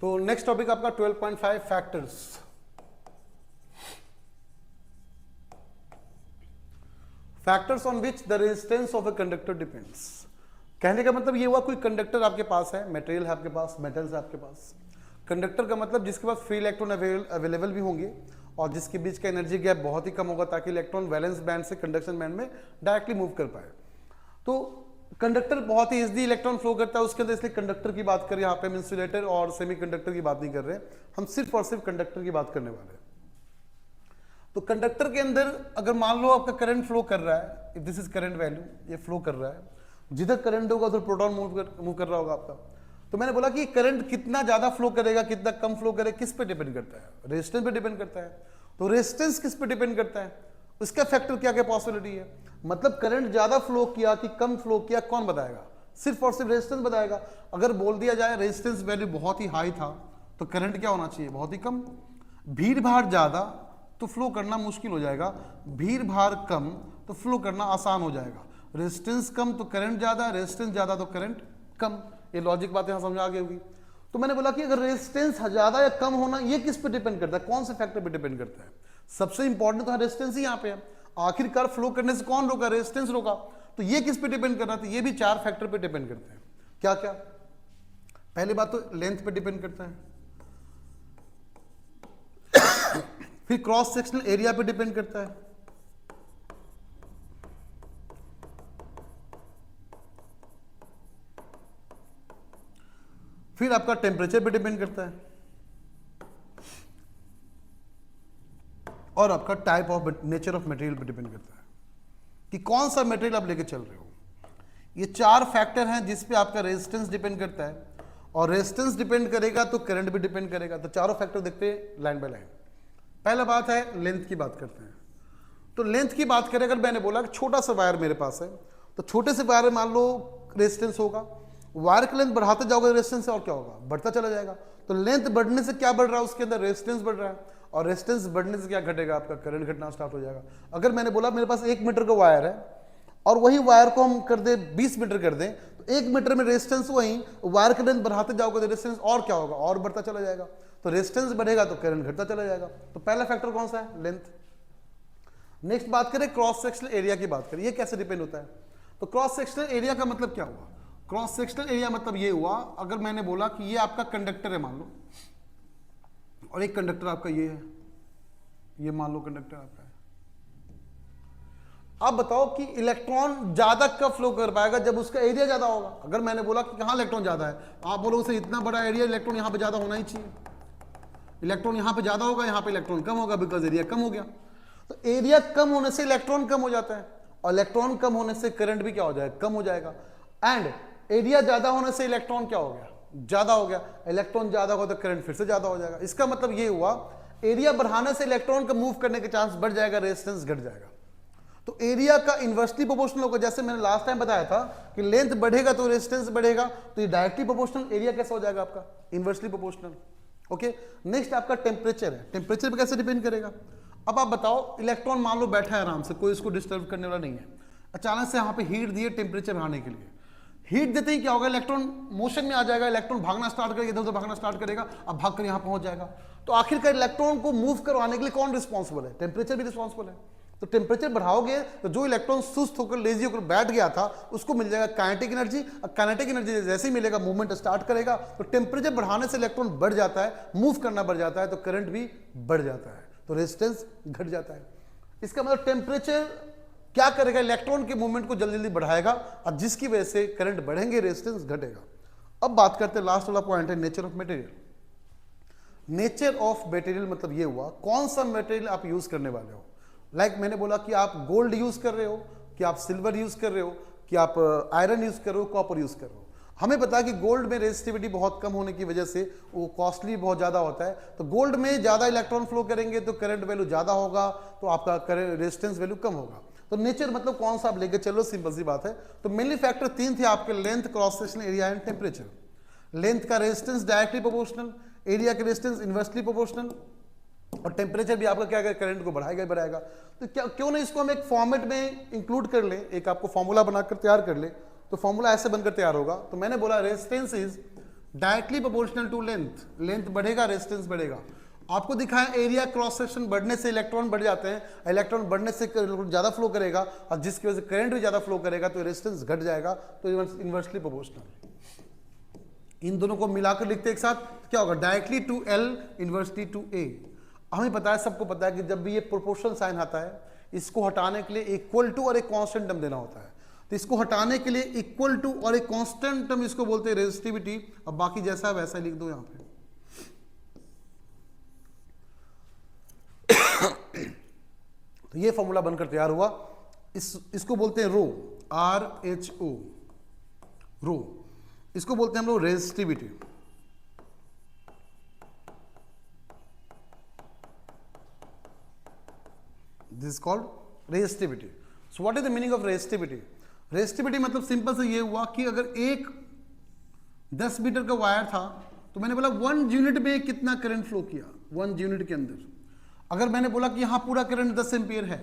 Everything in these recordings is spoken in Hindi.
तो नेक्स्ट टॉपिक आपका 12.5 factors. Factors on which the resistance of a conductor depends. कहने का मतलब ये हुआ कोई कंडक्टर आपके पास है, मटेरियल है आपके पास, मेटल्स है आपके पास। कंडक्टर का मतलब जिसके पास फ्री इलेक्ट्रॉन अवेलेबल भी होंगे और जिसके बीच का एनर्जी गैप बहुत ही कम होगा ताकि इलेक्ट्रॉन वैलेंस बैंड से कंडक्शन बैंड में डायरेक्टली मूव कर पाए। तो कंडक्टर बहुत ही इजीली इलेक्ट्रॉन फ्लो करता है उसके अंदर, इसलिए कंडक्टर की बात करें यहाँ पे हम इंसुलेटर और सेमीकंडक्टर की बात नहीं कर रहे, हम सिर्फ और सिर्फ कंडक्टर की बात करने वाले हैं। तो कंडक्टर के अंदर अगर मान लो आपका करंट फ्लो कर रहा है, दिस इज करंट वैल्यू, ये फ्लो कर रहा है, जिधर करंट होगा उधर प्रोटॉन मूव कर रहा होगा आपका। तो मैंने बोला कि करंट कितना ज्यादा फ्लो करेगा कितना कम फ्लो करेगा किस पे डिपेंड करता है, रेजिस्टेंस पे डिपेंड करता है। तो रेजिस्टेंस किस पे डिपेंड करता है, उसका फैक्टर क्या क्या पॉसिबिलिटी है, मतलब करंट ज्यादा फ्लो किया कि कम फ्लो किया कौन बताएगा, सिर्फ और सिर्फ रेजिस्टेंस बताएगा। अगर बोल दिया जाए रेजिस्टेंस वैल्यू बहुत ही हाई था तो करंट क्या होना चाहिए, बहुत ही कम। भीड़ भाड़ ज्यादा तो फ्लो करना मुश्किल हो जाएगा, भीड़ भाड़ कम तो फ्लो करना आसान हो जाएगा। रेजिस्टेंस कम तो करंट ज्यादा, रेजिस्टेंस ज्यादा तो करंट कम। ये लॉजिक बात यहां समझ आ गई होगी। तो मैंने बोला कि अगर रेजिस्टेंस ज्यादा या कम होना ये किस पे डिपेंड करता है, कौन से फैक्टर पे डिपेंड करता है। सबसे इंपॉर्टेंट तो रेजिस्टेंस ही यहाँ पे है, आखिरकार फ्लो करने से कौन रोका, रेजिस्टेंस रोका। तो ये किस पे डिपेंड कर रहा था, ये भी 4 फैक्टर पे डिपेंड करते हैं। क्या क्या, पहली बात तो लेंथ पे डिपेंड करता है, फिर क्रॉस सेक्शनल एरिया पे डिपेंड करता है, फिर आपका टेम्परेचर पे डिपेंड करता है, और आपका type of nature of material पे डिपेंड करता है कि कौन सा मटेरियल आप लेके चल रहे हो। ये 4 फैक्टर हैं जिस पे आपका रेजिस्टेंस डिपेंड करता है, और रेजिस्टेंस डिपेंड करेगा तो करंट भी डिपेंड करेगा। तो चारों फैक्टर देखते हैं लाइन बाय लाइन। पहला बात है लेंथ की बात करते हैं। तो लेंथ की बात करें, अगर मैंने बोला कि छोटा सा वायर मेरे पास है तो छोटे से वायर में मान लो रेजिस्टेंस होगा, वायर की लेंथ बढ़ाते जाओगे रेजिस्टेंस से और क्या होगा, बढ़ता चला जाएगा। तो लेंथ बढ़ने से क्या बढ़ रहा है, उसके अंदर रेजिस्टेंस बढ़ रहा है, और रेजिस्टेंस बढ़ने से क्या घटेगा, आपका करंट घटना स्टार्ट हो जाएगा। अगर मैंने बोला मेरे पास 1 मीटर का वायर है और वही वायर को हम कर दे 20 मीटर कर दें, तो 1 मीटर में रेजिस्टेंस वही, वायर की लेंथ बढ़ाते जाओगे तो रेजिस्टेंस और क्या होगा, और बढ़ता चला जाएगा। तो रेजिस्टेंस बढ़ेगा तो करंट घटता चला जाएगा। तो पहला फैक्टर कौन सा है, लेंथ। नेक्स्ट बात करें क्रॉस सेक्शनल एरिया की बात करें, ये कैसे डिपेंड होता है। तो क्रॉस सेक्शनल एरिया का मतलब क्या हुआ, क्रॉस सेक्शनल एरिया मतलब ये हुआ, अगर मैंने बोला कि ये आपका कंडक्टर है मान लो, और एक कंडक्टर आपका ये है, ये मान लो कंडक्टर आपका है। आप बताओ कि इलेक्ट्रॉन ज्यादा कब फ्लो कर पाएगा, जब उसका एरिया ज्यादा होगा। अगर मैंने बोला कि कहां इलेक्ट्रॉन ज्यादा है, आप बोलोगे सर इतना बड़ा एरिया, इलेक्ट्रॉन यहां पे ज्यादा होना ही चाहिए, इलेक्ट्रॉन यहां पे ज्यादा होगा, यहां पे इलेक्ट्रॉन कम होगा, बिकॉज एरिया कम हो गया। तो एरिया कम होने से इलेक्ट्रॉन कम हो जाता है, और इलेक्ट्रॉन कम होने से करंट भी क्या हो जाएगा, कम हो जाएगा। एंड एरिया ज्यादा होने से इलेक्ट्रॉन क्या हो गया, ज्यादा हो गया, इलेक्ट्रॉन ज्यादा होगा तो करंट फिर से ज्यादा हो जाएगा। इसका मतलब ये हुआ एरिया बढ़ाने से इलेक्ट्रॉन का मूव करने के चांस बढ़ जाएगा, रेजिस्टेंस घट जाएगा। तो एरिया का इन्वर्सली प्रोपोर्शनल होगा, जैसे मैंने लास्ट टाइम बताया था कि लेंथ बढ़ेगा तो रेजिस्टेंस बढ़ेगा, तो ये डायरेक्टली प्रोपोर्शनल, एरिया कैसा हो जाएगा आपका, इन्वर्सली प्रोपोर्शनल। ओके, नेक्स्ट आपका टेम्परेचर है, टेम्परेचर पे कैसे डिपेंड करेगा। अब आप बताओ इलेक्ट्रॉन मान लो बैठा है आराम से, कोई इसको डिस्टर्ब करने वाला नहीं है, अचानक से यहाँ पे हीट दिए टेम्परेचर बढ़ाने के लिए, हीट देते ही क्या होगा, इलेक्ट्रॉन मोशन में आ जाएगा, इलेक्ट्रॉन भागना स्टार्ट करेगा, इधर उधर भागना स्टार्ट करेगा, अब भाग कर यहाँ पहुंच जाएगा। तो आखिरकार इलेक्ट्रॉन को मूव करवाने के लिए कौन रिस्पॉन्सिबल है, टेम्परेचर भी रिस्पॉन्सिबल है। तो टेम्परेचर बढ़ाओगे तो जो इलेक्ट्रॉन सुस्त होकर लेजी होकर बैठ गया था उसको मिल जाएगा काइनेटिक एनर्जी, और काइनेटिक एनर्जी जैसे ही मिलेगा मूवमेंट स्टार्ट करेगा। तो टेम्परेचर बढ़ाने से इलेक्ट्रॉन बढ़ जाता है, मूव करना बढ़ जाता है, तो करंट भी बढ़ जाता है, तो रेजिस्टेंस घट जाता है। इसका मतलब टेम्परेचर क्या करेगा, इलेक्ट्रॉन के मूवमेंट को जल्दी जल्दी बढ़ाएगा, और जिसकी वजह से करंट बढ़ेंगे, रेजिस्टेंस घटेगा। अब बात करते हैं लास्ट वाला पॉइंट है nature of material. Nature of material मतलब ये हुआ कौन सा मटेरियल आप यूज करने वाले हो। लाइक मैंने बोला कि आप गोल्ड यूज कर रहे हो, कि आप सिल्वर यूज कर रहे हो, कि आप आयरन यूज कर रहे हो, कॉपर यूज कर रहे हो। हमें पता है कि गोल्ड में रेजिस्टिविटी बहुत कम होने की वजह से वो कॉस्टली बहुत ज्यादा होता है, तो गोल्ड में ज्यादा इलेक्ट्रॉन फ्लो करेंगे तो करंट वैल्यू ज्यादा होगा, तो आपका रेजिस्टेंस वैल्यू कम होगा। तो नेचर मतलब कौन सा आप लेके चलो, सिंपल सी बात है। तो मेनली फैक्टर 3 थे आपके, length, cross sectional area and temperature. Length का रेजिस्टेंस डायरेक्टली प्रोपोर्शनल, एरिया का रेजिस्टेंस इनवर्सली प्रोपोर्शनल, और टेम्परेचर भी आपका क्या करेगा, करंट को बढ़ाएगा बढ़ाएगा। तो क्या क्यों नहीं इसको हम एक फॉर्मेट में इंक्लूड कर ले, एक आपको फॉर्मूला बनाकर तैयार कर ले। तो फॉर्मूला ऐसे बनकर तैयार होगा। तो मैंने बोला resistance is directly proportional to length, length बढ़ेगा रेजिस्टेंस बढ़ेगा। आपको दिखाया एरिया क्रॉस सेक्शन बढ़ने से इलेक्ट्रॉन बढ़ जाते हैं, इलेक्ट्रॉन बढ़ने से ज्यादा फ्लो करेगा और जिसकी वजह से करंट भी ज्यादा फ्लो करेगा तो रेजिस्टेंस घट जाएगा, तो इनवर्सली प्रोपोर्शनल। इन दोनों को मिलाकर लिखते एक साथ क्या होगा, directly to L inversely to A. हमें पता है, सबको पता है कि जब भी ये प्रोपोर्शनल साइन आता है इसको हटाने के लिए इक्वल टू और एक कांस्टेंट टर्म देना होता है, तो इसको हटाने के लिए इक्वल टू और एक कांस्टेंट टर्म इसको बोलते हैं रेजिस्टिविटी। अब बाकी जैसा है वैसा लिख दो यहां पे। तो ये फॉर्मूला बनकर तैयार हुआ, इसको बोलते हैं रो, RHO, रो। इसको बोलते हैं हम लोग resistivity. This is called resistivity. So what is the meaning of resistivity? Resistivity मतलब सिंपल से ये हुआ कि अगर एक 10 मीटर का वायर था तो मैंने बोला 1 यूनिट में कितना करंट फ्लो किया, 1 यूनिट के अंदर। अगर मैंने बोला कि यहां पूरा करंट 10 एम्पियर है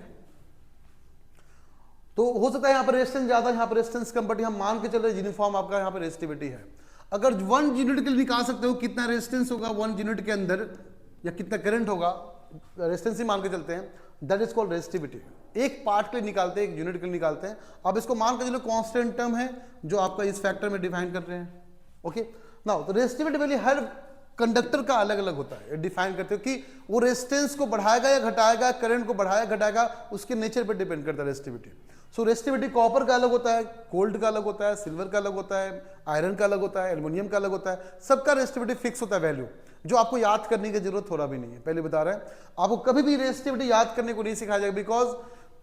तो हो सकता है यहां पर रेजिस्टेंस ज्यादा, यहां पर रेजिस्टेंस कम, बट यहां मान के चल रहे यूनिफॉर्म आपका यहां पर रेजिस्टिविटी है। अगर 1 यूनिट के लिए निकाल सकते हो कितना रेजिस्टेंस होगा 1 यूनिट के अंदर या कितना करंट होगा, रेजिस्टेंस ही मान के चलते हैं, दैट इज कॉल्ड रेजिस्टिविटी। एक पार्ट के लिए निकालते हैं, एक यूनिट के लिए निकालते हैं। अब इसको मान के चलो कांस्टेंट टर्म है जो आपका इस फैक्टर में डिफाइन कर रहे हैं। ओके नाउ तो रेजिस्टिविटी वैल्यू हर कंडक्टर का अलग अलग होता है, डिफाइन करते हो कि वो रेजिस्टेंस को बढ़ाएगा या घटाएगा, करंट को बढ़ाएगा घटाएगा, उसके नेचर पर डिपेंड करता है रेजिस्टिविटी। सो रेजिस्टिविटी कॉपर का अलग होता है, गोल्ड का अलग होता है, सिल्वर का अलग होता है, आयरन का अलग होता है, एल्युमिनियम का अलग होता है। सबका रेजिस्टिविटी फिक्स होता है वैल्यू, जो आपको याद करने की जरूरत थोड़ा भी नहीं है। पहले बता रहे हैं आपको कभी भी रेजिस्टिविटी याद करने को नहीं सिखाया जाएगा, बिकॉज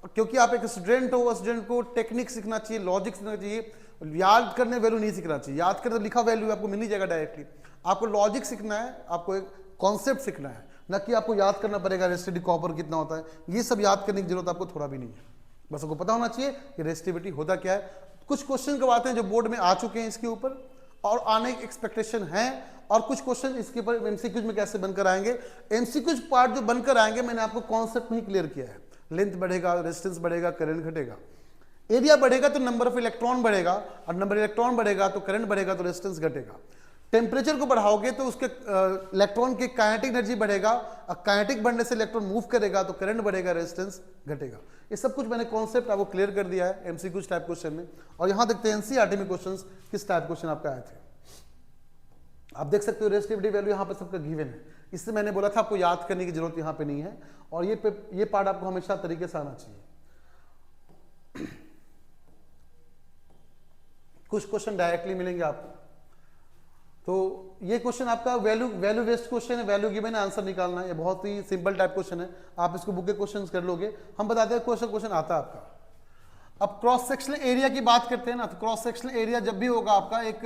क्योंकि आप एक स्टूडेंट हो, स्टूडेंट को टेक्निक सीखना चाहिए, लॉजिक सीखना चाहिए, याद करने वैल्यू नहीं सीखना चाहिए। याद करने तो लिखा वैल्यू आपको मिल ही जाएगा डायरेक्टली। आपको लॉजिक सीखना है, आपको एक कॉन्सेप्ट सीखना है, न कि आपको याद करना पड़ेगा रेजिस्टिविटी कॉपर कितना होता है। ये सब याद करने की जरूरत आपको थोड़ा भी नहीं है, बस आपको पता होना चाहिए कि रेजिस्टिविटी होता क्या है। कुछ क्वेश्चन करवाते हैं जो बोर्ड में आ चुके हैं इसके ऊपर और आने की एक्सपेक्टेशन है, और कुछ क्वेश्चन इसके ऊपर एमसीक्यूज में कैसे बनकर आएंगे। एमसीक्यूज पार्ट जो बनकर आएंगे मैंने आपको कॉन्सेप्ट में ही क्लियर किया है। लेंथ बढ़ेगा, रेजिस्टेंस बढ़ेगा, करंट घटेगा। एरिया बढ़ेगा तो नंबर ऑफ इलेक्ट्रॉन बढ़ेगा, और नंबर इलेक्ट्रॉन बढ़ेगा तो करंट बढ़ेगा तो रेजिस्टेंस घटेगा। टेम्परेचर को बढ़ाओगे तो उसके इलेक्ट्रॉन की काइनेटिक एनर्जी बढ़ेगा, और काइनेटिक बढ़ने से इलेक्ट्रॉन मूव करेगा तो करंट बढ़ेगा, रेजिस्टेंस घटेगा। ये सब कुछ मैंने कॉन्सेप्ट आपको क्लियर कर दिया है एमसीक्यूज टाइप क्वेश्चन में। और यहां देखते हैं एनसीईआरटी में क्वेश्चंस किस टाइप क्वेश्चन आपका आए थे। आप देख सकते हो रेजिस्टिविटी वैल्यू यहाँ पे सबका गिवन है, इससे मैंने बोला था आपको याद करने की जरूरत यहाँ पे नहीं है, और ये पार्ट आपको हमेशा तरीके से आना चाहिए। कुछ क्वेश्चन डायरेक्टली मिलेंगे आपको, तो ये क्वेश्चन आपका वैल्यू बेस्ड क्वेश्चन है, वैल्यू गिवन है, आंसर निकालना है। ये बहुत ही सिंपल टाइप क्वेश्चन है, आप इसको बुक के क्वेश्चन कर लोगे। हम बताते हैं क्वेश्चन आता है आपका। अब क्रॉस सेक्शनल एरिया की बात करते हैं ना, तो क्रॉस सेक्शनल एरिया जब भी होगा आपका, एक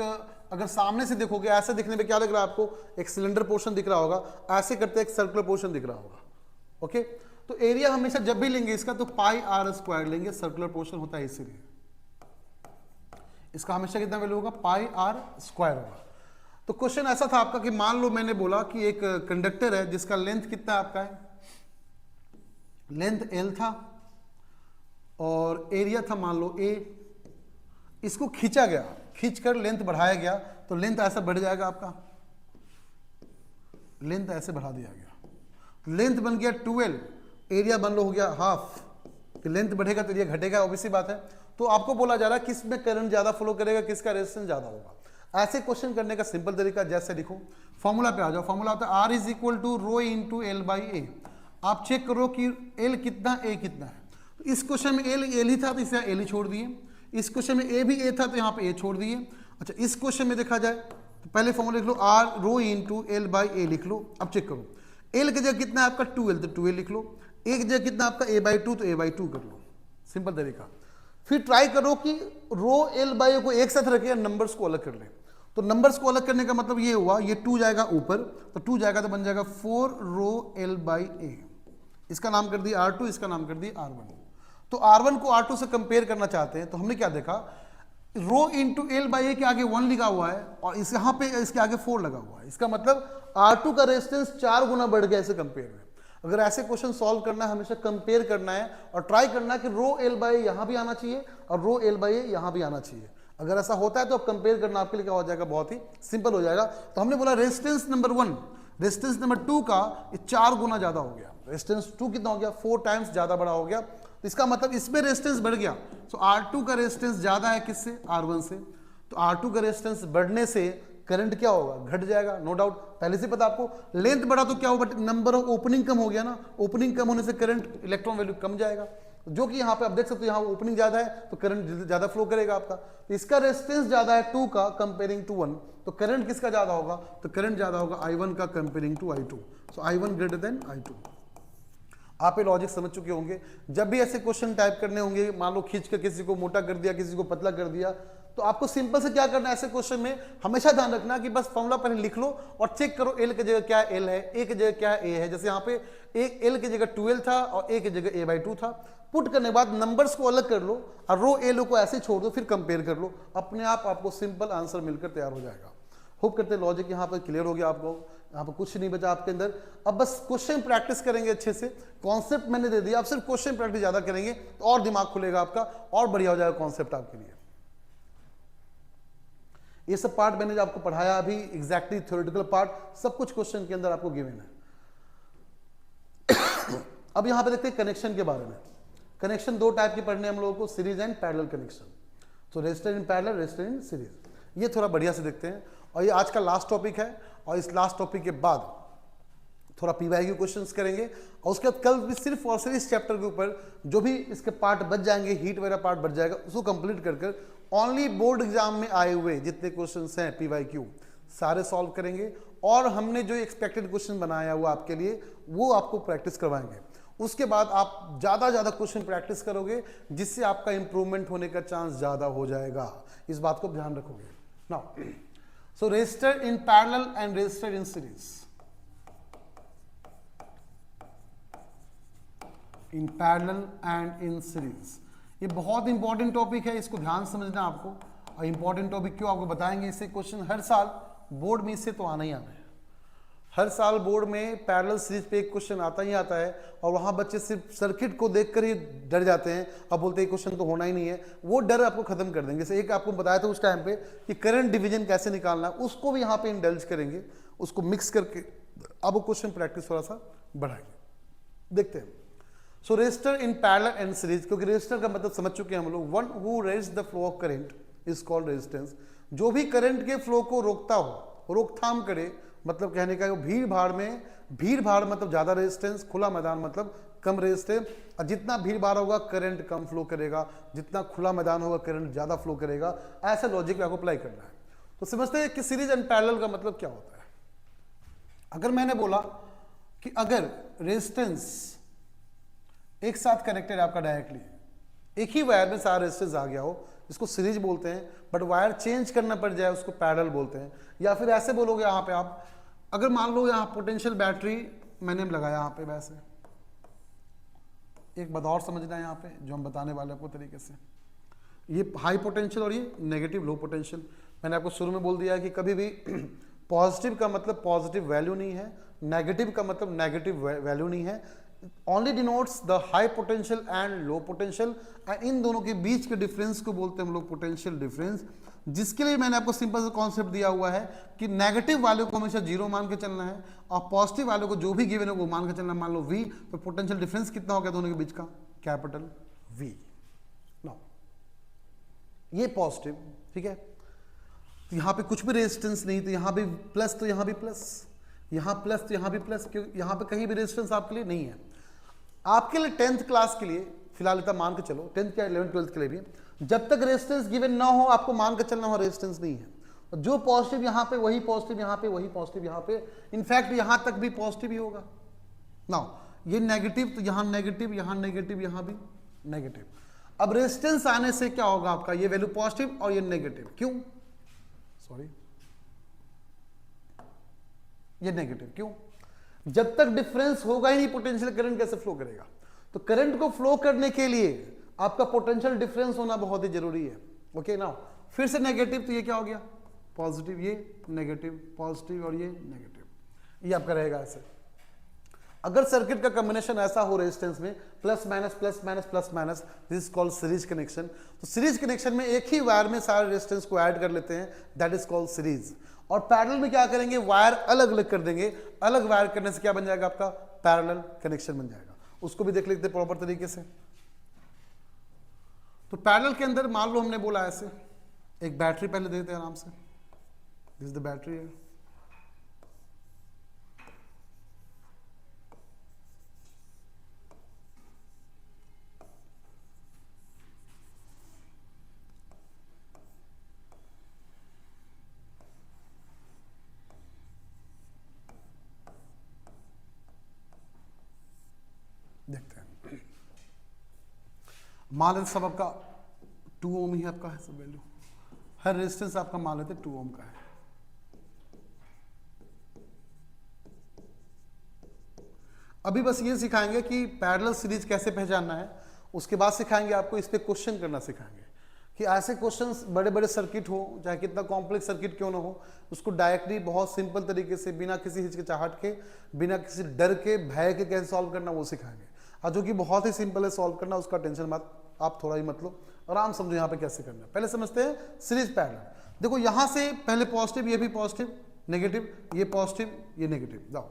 अगर सामने से देखोगे ऐसे दिखने में क्या लग रहा है आपको, एक सिलेंडर पोर्शन दिख रहा होगा, ऐसे करते एक सर्कुलर पोर्शन दिख रहा होगा। ओके तो एरिया हमेशा जब भी लेंगे इसका तो πr² लेंगे, सर्कुलर पोर्शन होता है इसीलिए इसका हमेशा कितना वैल्यू होगा, πr² होगा। तो क्वेश्चन ऐसा था आपका कि मान लो मैंने बोला कि एक कंडक्टर है जिसका लेंथ कितना आपका है, लेंथ l था और एरिया था मान लो a। इसको खींचा गया, खींचकर लेंथ बढ़ाया गया तो लेंथ ऐसा बढ़ जाएगा आपका, लेंथ ऐसे बढ़ा दिया गया, लेंथ बन गया 12, एरिया बन लो हो गया हाफ। लेंथ बढ़ेगा तो एरिया घटेगा, ऑब्वियसली बात है। तो आपको बोला जा रहा है किस में करंट ज्यादा फ्लो करेगा, किसका रेजिस्टेंस ज्यादा होगा। ऐसे क्वेश्चन करने का सिंपल तरीका जैसे लिखो, फॉर्मूला पे आ जाओ। फॉर्मूला होता है R is equal to rho into L by A. आप चेक करो कि एल कितना, ए कितना है। तो इस क्वेश्चन में एल ही था तो इसे एल ही छोड़ दिए, इस क्वेश्चन में ए भी ए था तो यहाँ पे ए छोड़ दिए। अच्छा इस क्वेश्चन में देखा जाए तो पहले फॉर्मूला लिख लो, R rho into L by A लिख लो। अब चेक करो एल की जगह कितना है आपका 12, तो 12 लिख लो। एक जगह कितना आपका a/2 तो a/2 कर लो, सिंपल तरीका। फिर ट्राई करो कि रो एल बाई को एक साथ रखे, नंबर्स को अलग कर ले। तो नंबर्स को अलग करने का मतलब ये हुआ, ये 2 जाएगा ऊपर तो 2 जाएगा तो बन जाएगा 4 रो एल बाई ए। इसका नाम कर दिया R2, इसका नाम कर दिया R1। तो R1 को R2 से कंपेयर करना चाहते हैं तो हमने क्या देखा, रो इंटू एल बाई ए के आगे 1 लिखा हुआ है और इस यहाँ पे इसके आगे 4 लगा हुआ है। इसका मतलब R2 का रेजिस्टेंस 4 गुना बढ़ गया ऐसे कंपेयर में। अगर ऐसे क्वेश्चन सॉल्व करना है हमेशा कंपेयर करना है और ट्राई करना है कि रो एल बाई यहाँ भी आना चाहिए और रो एल बाई यहाँ भी आना चाहिए। अगर ऐसा होता है तो अब कंपेयर करना आपके लिए क्या हो जाएगा, बहुत ही सिंपल हो जाएगा। तो हमने बोला रेजिस्टेंस नंबर 1 रेजिस्टेंस नंबर 2 का 4 गुना ज्यादा हो गया, रेजिस्टेंस 2 कितना हो गया, 4 टाइम्स ज्यादा बड़ा हो गया। तो इसका मतलब इसमें रेजिस्टेंस बढ़ गया। तो R2 का रेजिस्टेंस ज्यादा है किससे, R1 से। तो R2 का रेजिस्टेंस बढ़ने से करंट क्या होगा, घट जाएगा, नो डाउट, पहले से पता आपको। लेंथ बढ़ा तो क्या होगा, बट नंबर ऑफ ओपनिंग कम हो गया ना, ओपनिंग कम होने से करंट इलेक्ट्रॉन वैल्यू कम जाएगा, जो कि यहाँ पे आप देख सकते हो, यहाँ ओपनिंग ज्यादा है तो करंट ज्यादा फ्लो करेगा आपका। तो इसका रेजिस्टेंस ज्यादा है 2 का कंपेयरिंग टू 1, तो करंट किसका ज्यादा होगा, तो करंट ज्यादा होगा I1 का comparing to I2। So I1 greater than I2। आप ये लॉजिक समझ चुके होंगे। जब भी ऐसे क्वेश्चन टाइप करने होंगे, मान लो खींच कर किसी को मोटा कर दिया, किसी को पतला कर दिया, तो आपको सिंपल से क्या करना है, ऐसे क्वेश्चन में हमेशा ध्यान रखना कि बस फॉर्मूला पहले लिख लो और चेक करो एल की जगह क्या एल है, ए की जगह क्या ए है। जैसे यहाँ पे एक एल की जगह 12 था और ए की जगह a/2 था। पुट करने के बाद नंबर्स को अलग कर लो और रो ए लो को ऐसे छोड़ दो, फिर कंपेयर कर लो, अपने आप आपको सिंपल आंसर मिलकर तैयार हो जाएगा। होप करते हैं लॉजिक यहाँ पर क्लियर हो गया आपको, यहाँ पर कुछ नहीं बचा आपके अंदर। अब बस क्वेश्चन प्रैक्टिस करेंगे अच्छे से, कॉन्सेप्ट मैंने दे दिया, आप सिर्फ क्वेश्चन प्रैक्टिस ज्यादा करेंगे तो और दिमाग खुलेगा आपका और बढ़िया हो जाएगा कॉन्सेप्ट आपके लिए। ये सब पार्ट मैंने जो आपको पढ़ाया अभी एग्जैक्टली थ्योरेटिकल पार्ट सब कुछ क्वेश्चन के अंदर आपको गिवन है। अब यहां पे देखते हैं कनेक्शन के बारे में। कनेक्शन 2 टाइप के पढ़ने हम लोगों को, सीरीज एंड पैरेलल कनेक्शन। तो resistor in parallel, resistor in series, ये थोड़ा बढ़िया से देखते हैं। और ये आज का लास्ट टॉपिक है, और इस लास्ट टॉपिक के बाद थोड़ा पीवाईक्यू क्वेश्चंस करेंगे, और उसके बाद कल भी सिर्फ और सिर्फ इस चैप्टर के ऊपर जो भी इसके पार्ट बच जाएंगे, हीट वगैरह पार्ट बच जाएगा, उसको कंप्लीट कर ओनली बोर्ड एग्जाम में आए हुए जितने क्वेश्चंस हैं पीवाईक्यू सारे सॉल्व करेंगे। और हमने जो एक्सपेक्टेड क्वेश्चन बनाया हुआ आपके लिए वो आपको प्रैक्टिस करवाएंगे। उसके बाद आप ज्यादा क्वेश्चन प्रैक्टिस करोगे, जिससे आपका इंप्रूवमेंट होने का चांस ज्यादा हो जाएगा। इस बात को ध्यान रखोगे। Now so resistor in parallel and resistor in series. In parallel and in series, ये बहुत इंपॉर्टेंट टॉपिक है, इसको ध्यान समझना आपको। और इंपॉर्टेंट टॉपिक क्यों आपको बताएंगे, इससे क्वेश्चन हर साल बोर्ड में इससे तो आना ही आना है। हर साल बोर्ड में पैरेलल सीरीज पे एक क्वेश्चन आता ही आता है, और वहां बच्चे सिर्फ सर्किट को देखकर ही डर जाते हैं और बोलते हैं क्वेश्चन तो होना ही नहीं है। वो डर आपको खत्म कर देंगे। जैसे एक आपको बताया था उस टाइम पे कि करंट डिवीजन कैसे निकालना है, उसको भी यहाँ पे इंडल्ज करेंगे, उसको मिक्स करके अब वो क्वेश्चन प्रैक्टिस थोड़ा सा बढ़ाएंगे। देखते हैं। So resistor in parallel and series, क्योंकि रेजिस्टर का मतलब समझ चुके हैं हम लोग, one who raise the flow of current is called resistance. जो भी करंट के फ्लो को रोकता हो, रोकथाम करे, मतलब कहने का भीड़ भाड़ मतलब ज्यादा रेजिस्टेंस, खुला मैदान मतलब कम रेजिस्टेंस। और जितना भीड़ भाड़ होगा करंट कम फ्लो करेगा, जितना खुला मैदान होगा करंट ज्यादा फ्लो करेगा। ऐसा लॉजिक आपको अप्लाई करना है। तो समझते हैं कि सीरीज एंड पैरेलल का मतलब क्या होता है। अगर मैंने बोला कि अगर रेजिस्टेंस एक साथ कनेक्टेड है आपका डायरेक्टली, एक ही वायर में सारा रेजिस्टेंस आ गया हो, इसको सीरीज बोलते हैं। बट वायर चेंज करना पड़ जाए उसको पैरेलल बोलते हैं। या फिर ऐसे बोलोगे यहाँ पे आप, अगर मान लो यहाँ पोटेंशियल बैटरी मैंने लगाया यहाँ पे, वैसे एक बात और समझना है यहाँ पे जो हम बताने वाले आपको तरीके से, ये हाई पोटेंशियल और ये नेगेटिव लो पोटेंशियल। मैंने आपको शुरू में बोल दिया है कि कभी भी पॉजिटिव का मतलब पॉजिटिव वैल्यू नहीं है, नेगेटिव का मतलब नेगेटिव वैल्यू नहीं है। Only denotes the high potential and low potential, and in दोनों के बीच के डिफरेंस को बोलते हैं हम लोग पोटेंशियल डिफरेंस। जिसके लिए मैंने आपको सिंपल सा कॉन्सेप्ट दिया हुआ है कि नेगेटिव वैल्यू को हमेशा 0 मान के चलना है, और पॉजिटिव वैल्यू को जो भी गिवन है वो मान के चलना है। मान लो V, तो पोटेंशियल डिफरेंस कितना हो गया दोनों के बीच का, कैपिटल V। नाउ ये पॉजिटिव, ठीक है, तो यहाँ पे कुछ भी रेजिस्टेंस नहीं, तो यहाँ भी प्लस, तो यहाँ भी प्लस, यहाँ प्लस, तो यहाँ भी प्लस, क्योंकि यहाँ पे कहीं भी रेजिस्टेंस आपके लिए नहीं है। आपके लिए 10th क्लास के लिए फिलहाल इतना मान के चलो, 10th या 11th 12th के लिए भी, जब तक रेजिस्टेंस गिवन ना हो आपको मान के चलना हो रेजिस्टेंस नहीं है। और जो पॉजिटिव यहाँ पे वही पॉजिटिव यहाँ पे, वही पॉजिटिव यहाँ पे, इनफैक्ट यहाँ तक भी पॉजिटिव ही होगा। नाउ ये नेगेटिव, तो यहाँ नेगेटिव, यहाँ नेगेटिव, यहाँ भी नेगेटिव। अब रेजिस्टेंस आने से क्या होगा आपका, ये वैल्यू पॉजिटिव और ये नेगेटिव, क्यों, सॉरी ये नेगेटिव क्यों, जब तक डिफरेंस होगा ही नहीं पोटेंशियल करंट कैसे फ्लो करेगा। तो करंट को फ्लो करने के लिए आपका पोटेंशियल डिफरेंस होना बहुत ही जरूरी है। ओके नाउ फिर से नेगेटिव, तो ये क्या हो गया पॉजिटिव, ये नेगेटिव, पॉजिटिव और ये नेगेटिव, ये आपका रहेगा ऐसे। अगर सर्किट का कॉम्बिनेशन ऐसा हो रेजिस्टेंस में plus minus plus minus plus minus, this is called series connection. तो सीरीज कनेक्शन में एक ही वायर में सारे रेजिस्टेंस को ऐड कर लेते हैं, दैट इज कॉल्ड सीरीज। और पैरेलल में क्या करेंगे, वायर अलग अलग कर देंगे, अलग वायर करने से क्या बन जाएगा आपका पैरेलल कनेक्शन बन जाएगा। उसको भी देख लेते हैं प्रॉपर तरीके से। तो पैरेलल के अंदर मान लो हमने बोला ऐसे, एक बैटरी पहले देते हैं आराम से, दिस इज द बैटरी है, देखते हैं। मान लेते सब आपका 2 ओम ही आपका है सब वैल्यू, हर रेजिस्टेंस आपका मान लेते 2 ओम का है। अभी बस ये सिखाएंगे कि पैरेलल सीरीज कैसे पहचानना है, उसके बाद सिखाएंगे आपको इस पे क्वेश्चन करना सिखाएंगे कि ऐसे क्वेश्चंस बड़े बड़े सर्किट हो चाहे कितना कॉम्प्लेक्स सर्किट क्यों ना हो, उसको डायरेक्टली बहुत सिंपल तरीके से बिना किसी हिचकिचाहट के, बिना किसी डर के, भय के कैसे सॉल्व करना वो सिखाएंगे। और जो कि बहुत ही सिंपल है सॉल्व करना, उसका टेंशन मत आप थोड़ा ही मतलब आराम समझो यहाँ पे कैसे करना है। पहले समझते हैं सीरीज पैरेलल। देखो यहाँ से पहले पॉजिटिव, ये भी पॉजिटिव, नेगेटिव, ये पॉजिटिव, ये नेगेटिव। जाओ,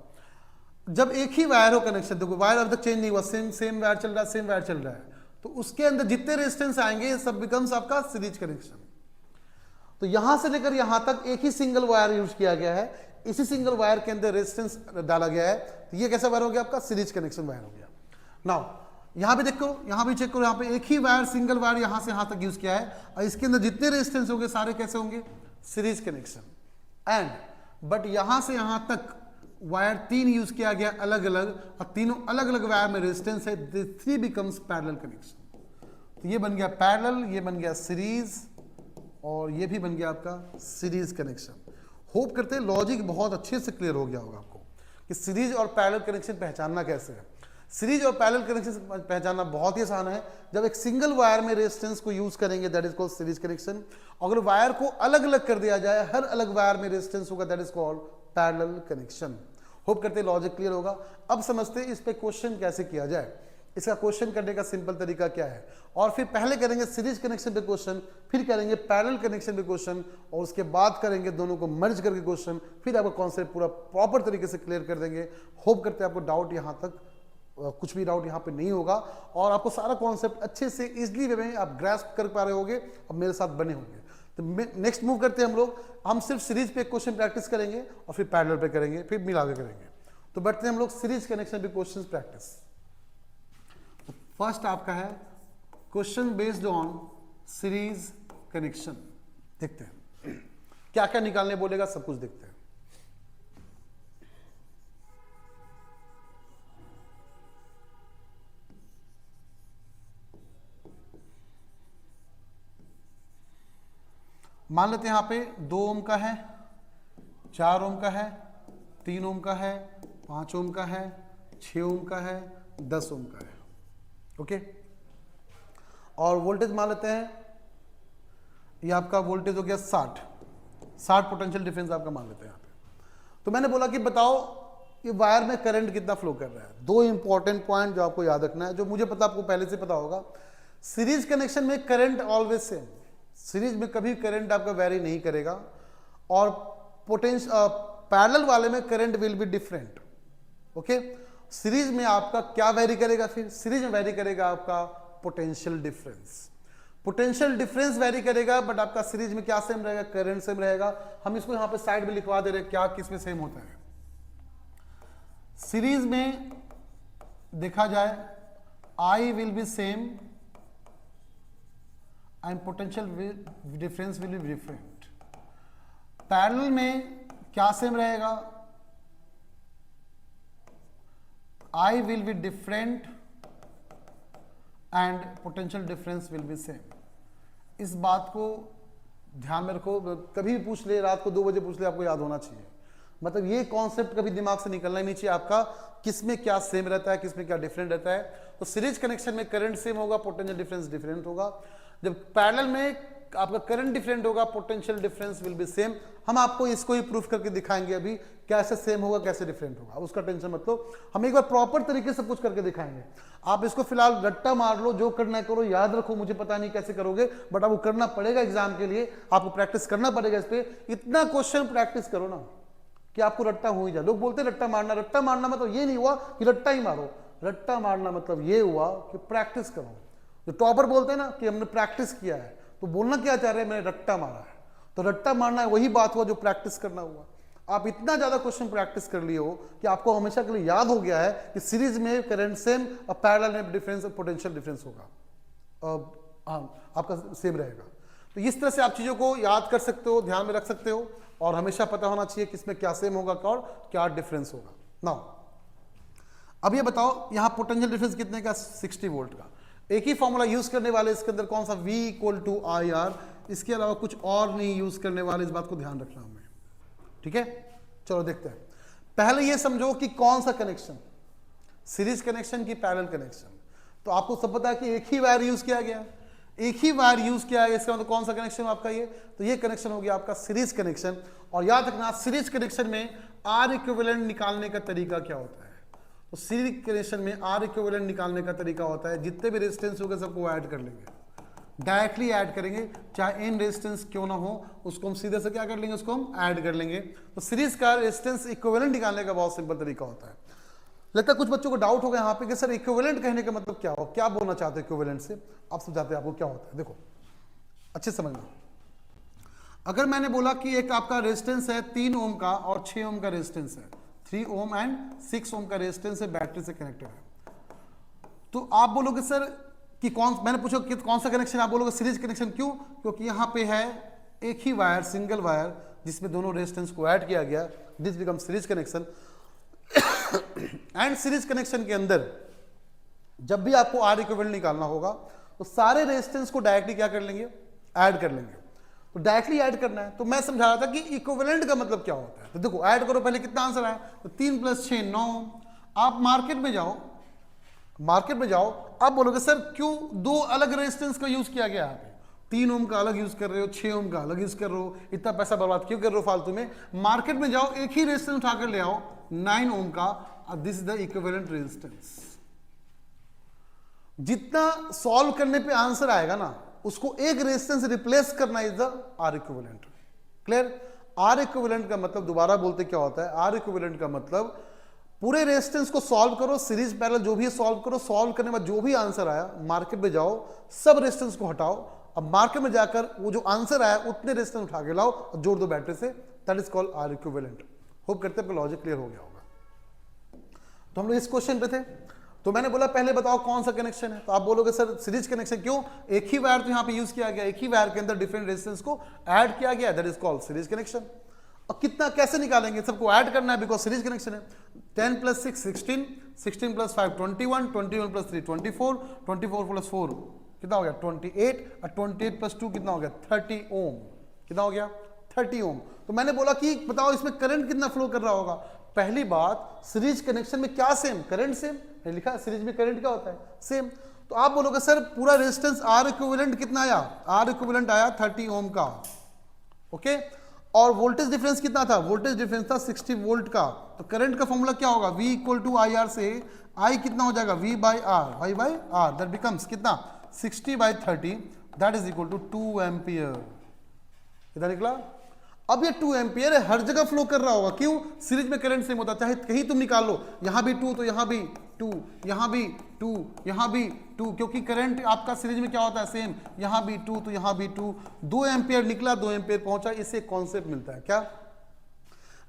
जब एक ही वायर हो कनेक्शन, देखो वायर अब तक चेंज नहीं हुआ, सेम वायर चल रहा है, सेम वायर चल रहा है, तो उसके अंदर जितने रेजिस्टेंस आएंगे सब बिकम्स आपका सीरीज कनेक्शन। तो यहां से लेकर यहां तक एक ही सिंगल वायर यूज किया गया है, इसी सिंगल वायर के अंदर रेजिस्टेंस डाला गया है, तो ये कैसा वायर हो गया आपका सीरीज कनेक्शन वायर हो गया। नाउ यहां पे देखो, यहां भी चेक करो, यहां पे एक ही वायर सिंगल वायर यहां से यहां तक यूज किया है, और इसके अंदर जितने रेजिस्टेंस होंगे सारे कैसे होंगे सीरीज कनेक्शन। एंड बट यहां से यहां तक वायर 3 यूज किया गया अलग अलग, और तीनों अलग अलग वायर में रेजिस्टेंस है, दिस 3 बिकम्स पैरेलल कनेक्शन। तो ये बन गया पैरेलल, ये बन गया सीरीज, और ये भी बन गया आपका सीरीज कनेक्शन। होप करते हैं लॉजिक बहुत अच्छे से क्लियर हो गया होगा आपको कि सीरीज और पैरेलल कनेक्शन पहचानना कैसे है। सीरीज और पैरेलल कनेक्शन पहचानना बहुत ही आसान है। जब एक सिंगल वायर में रेजिस्टेंस को यूज करेंगे that is called series connection. अगर वायर को अलग अलग कर दिया जाए, हर अलग वायर में रेजिस्टेंस होगा, that is called parallel connection. Hope करते लॉजिक क्लियर होगा। अब समझते हैं इस पे क्वेश्चन कैसे किया जाए, इसका क्वेश्चन करने का सिंपल तरीका क्या है। और फिर पहले करेंगे सीरीज कनेक्शन पे क्वेश्चन, फिर करेंगे पैरेलल कनेक्शन पे क्वेश्चन, और उसके बाद करेंगे दोनों को मर्ज करके क्वेश्चन, फिर आपका कॉन्सेप्ट पूरा प्रॉपर तरीके से क्लियर कर देंगे। होप करते हैं आपको डाउट यहाँ तक, कुछ भी डाउट यहाँ पे नहीं होगा, और आपको सारा कॉन्सेप्ट अच्छे से इजिली वे में आप ग्रैस्प कर पा रहे होंगे और मेरे साथ बने होंगे। तो नेक्स्ट मूव करते हैं हम लोग, हम सिर्फ सीरीज पे क्वेश्चन प्रैक्टिस करेंगे और फिर पैरेलल पे करेंगे, फिर मिला के करेंगे। तो बैठते हैं हम लोग सीरीज कनेक्शन पे क्वेश्चन प्रैक्टिस। तो फर्स्ट आपका है question based on series connection. देखते हैं क्या क्या निकालने बोलेगा, सब कुछ देखते हैं। मान लेते हैं यहाँ पे 2 ओम का है, 4 ओम का है, 3 ओम का है, 5 ओम का है, 6 ओम का है, 10 ओम का है। ओके, और वोल्टेज मान लेते हैं, ये आपका वोल्टेज हो गया 60 पोटेंशियल डिफरेंस आपका मान लेते हैं यहाँ पे। तो मैंने बोला कि बताओ ये वायर में करंट कितना फ्लो कर रहा है। 2 इंपॉर्टेंट पॉइंट जो आपको याद रखना है, जो मुझे पता आपको पहले से पता होगा। सीरीज कनेक्शन में करंट ऑलवेज सेम, सीरीज में कभी करंट आपका वेरी नहीं करेगा, और पोटेंशियल पैरेलल वाले में current will be different. Okay, series में आपका क्या वेरी करेगा, फिर सीरीज में वेरी करेगा आपका potential difference. Potential difference very करेगा, बट आपका सीरीज में क्या सेम रहेगा, करंट सेम रहेगा। हम इसको यहां पे साइड में लिखवा दे रहे हैं क्या किस में सेम होता है। सीरीज में देखा जाए I will be same and potential difference will be different. Parallel में क्या सेम रहेगा, I will be different and potential difference will be same. इस बात को ध्यान में रखो, कभी भी पूछ ले, रात को 2 बजे पूछ ले, आपको याद होना चाहिए। मतलब ये कॉन्सेप्ट कभी दिमाग से निकलना ही नहीं चाहिए आपका, किसमें क्या सेम रहता है, किसमें क्या डिफरेंट रहता है। तो सीरीज कनेक्शन में करंट सेम होगा, पोटेंशियल डिफरेंस डिफरेंट होगा। जब पैरेलल में आपका करंट डिफरेंट होगा, potential difference will be same. हम आपको इसको ही प्रूफ करके दिखाएंगे अभी, कैसे सेम होगा कैसे डिफरेंट होगा, उसका टेंशन मत लो, हम एक बार प्रॉपर तरीके से कुछ करके दिखाएंगे। आप इसको फिलहाल रट्टा मार लो, जो करना है करो, याद रखो, मुझे पता नहीं कैसे करोगे, बट आपको करना पड़ेगा एग्जाम के लिए, आपको प्रैक्टिस करना पड़ेगा इस पे। इतना क्वेश्चन प्रैक्टिस करो ना कि आपको रट्टा हो ही जाए। लोग बोलते हैं रट्टा मारना मतलब ये नहीं हुआ कि रट्टा ही मारो, रट्टा मारना मतलब ये हुआ कि प्रैक्टिस करो। जो टॉपर बोलते हैं ना कि हमने प्रैक्टिस किया है, तो बोलना क्या चाह रहे हैं, मैंने रट्टा मारा है। तो रट्टा मारना है वही बात हुआ जो प्रैक्टिस करना हुआ। आप इतना ज्यादा क्वेश्चन प्रैक्टिस कर लिए हो कि आपको हमेशा के लिए याद हो गया है कि सीरीज में करंट सेम और पैरेलल में डिफरेंस और पोटेंशियल डिफरेंस होगा, आपका सेम रहेगा। तो इस तरह से आप चीजों को याद कर सकते हो, ध्यान में रख सकते हो, और हमेशा पता होना चाहिए कि इसमें क्या सेम होगा और क्या डिफरेंस होगा। नाउ अब ये बताओ, यहां पोटेंशियल डिफरेंस कितने का, 60 वोल्ट का। एक ही फॉर्मूला यूज करने वाले इसके अंदर, कौन सा, V = IR, इसके अलावा कुछ और नहीं यूज करने वाले, इस बात को ध्यान रखना हमें, ठीक है। चलो देखते हैं। पहले ये समझो कि कौन सा कनेक्शन, सीरीज कनेक्शन की पैरेलल कनेक्शन। तो आपको सब पता है कि एक ही वायर यूज किया गया, एक ही वायर यूज किया है, इसका मतलब कौन सा कनेक्शन आपका ये, तो ये कनेक्शन हो गया आपका सीरीज कनेक्शन। और याद रखना सीरीज कनेक्शन में R इक्विवेलेंट निकालने का तरीका क्या होता है। तो सीरीज कनेक्शन में R इक्विवेलेंट निकालने का तरीका होता है, जितने भी रेजिस्टेंस होंगे सबको ऐड कर लेंगे, डायरेक्टली ऐड करेंगे, चाहे n रेजिस्टेंस क्यों ना हो, उसको हम सीधे से क्या कर लेंगे, उसको हम ऐड कर लेंगे। तो सीरीज का रेजिस्टेंस इक्विवेलेंट निकालने का बहुत सिंपल तरीका होता है। लगता है कुछ बच्चों को डाउट होगा यहाँ पे कि सर इक्विवेलेंट कहने का मतलब क्या हो, क्या बोलना चाहते हो इक्विवेलेंट से, आप समझाते हैं आपको क्या होता है। देखो अच्छे समझना, अगर मैंने बोला कि एक आपका रेजिस्टेंस है 3 ओम का और 6 ओम का रेजिस्टेंस है, 3 ओम एंड 6 ओम का रेजिस्टेंस है, बैटरी से कनेक्टेड है, तो आप बोलोगे सर कि कौन, मैंने पूछा कि कौन सा कनेक्शन, आप बोलोगे सीरीज कनेक्शन। क्यों, क्योंकि यहाँ पे है एक ही वायर, सिंगल वायर, जिसमें दोनों रेजिस्टेंस को ऐड किया गया, this become series connection. And series connection के अंदर जब भी आपको R इक्विवेलेंट निकालना होगा तो सारे रेजिस्टेंस को डायरेक्टली क्या कर लेंगे, ऐड कर लेंगे। तो डायरेक्टली ऐड करना है, तो मैं समझा रहा था कि इक्विवेलेंट का मतलब क्या होता है। तो देखो ऐड करो, पहले कितना आंसर आया, तो 3 + 6 9। आप मार्केट में जाओ, आप बोलोगे सर क्यों 2 अलग रेजिस्टेंस का यूज किया गया है, 3 ओम का अलग यूज कर रहे हो, 6 ओम का अलग यूज कर रहे हो, इतना पैसा बर्बाद क्यों कर रहे हो फालतू में। मार्केट में जाओ, एक ही रेजिस्टेंस उठाकर ले आओ 9 ओम का, this is the equivalent resistance. जितना सॉल्व करने पे आंसर आएगा ना, उसको एक रेजिस्टेंस रिप्लेस करना is the R equivalent. Clear. R equivalent का मतलब, दोबारा बोलते क्या होता है, R इक्विवेलेंट का मतलब पूरे रेजिस्टेंस को सॉल्व करो, सीरीज पैरेलल जो भी है सॉल्व करो, सॉल्व करने के बाद जो भी आंसर आया, मार्केट में जाओ, सब रेजिस्टेंस को हटाओ, अब मार्केट में जाकर वो जो आंसर आया उतने रेजिस्टेंस उठा के लाओ और जोड़ दो बैटरी से, that is called R equivalent. Hope करते हैं आपका लॉजिक क्लियर हो गया होगा। तो हम लोग इस क्वेश्चन पे थे, तो मैंने बोला पहले बताओ कौन सा कनेक्शन है, तो आप बोलोगे सर सीरीज कनेक्शन। क्यों, एक ही वायर तो यहाँ पे यूज किया गया, एक ही वायर के अंदर डिफरेंट रेजिस्टेंस को ऐड किया गया, that is called series connection. और कितना कैसे निकालेंगे, सबको ऐड करना है बिकॉज सीरीज कनेक्शन है। 10 + 6 16, 16 + 5 21, 21 + 3 24, 24 + 4 कितना हो गया 28, और 28 + 2 कितना हो गया 30 ओम। कितना हो गया 30 ओम। तो मैंने बोला कि बताओ इसमें करंट कितना फ्लो कर रहा होगा। पहली बात, सीरीज कनेक्शन में क्या सेम, करंट सेम लिखा है, सीरीज में करंट क्या होता है, सेम। तो आप बोलोगे सर पूरा रेजिस्टेंस R इक्विवेलेंट कितना आया, R इक्विवेलेंट आया 30 ओम का, ओके। और वोल्टेज डिफरेंस कितना था, वोल्टेज डिफरेंस था 60 वोल्ट का। तो करंट का फॉर्मूला क्या होगा, V = IR से I कितना हो जाएगा, V/R, दैट बिकम्स कितना 60/30, that is equal to 2 ampere. कितना निकला। अब ये 2 एम्पियर है, हर जगह फ्लो कर रहा होगा। क्यों, सीरीज में करंट सेम होता है, चाहे कहीं तुम निकाल लो, यहां भी 2 तो यहां भी 2, यहां भी 2, यहां भी 2, क्योंकि करंट आपका सीरीज में क्या होता है सेम, यहां भी 2 तो यहां भी 2। 2 एम्पियर निकला, 2 एम्पियर पहुंचा। इससे कॉन्सेप्ट मिलता है क्या,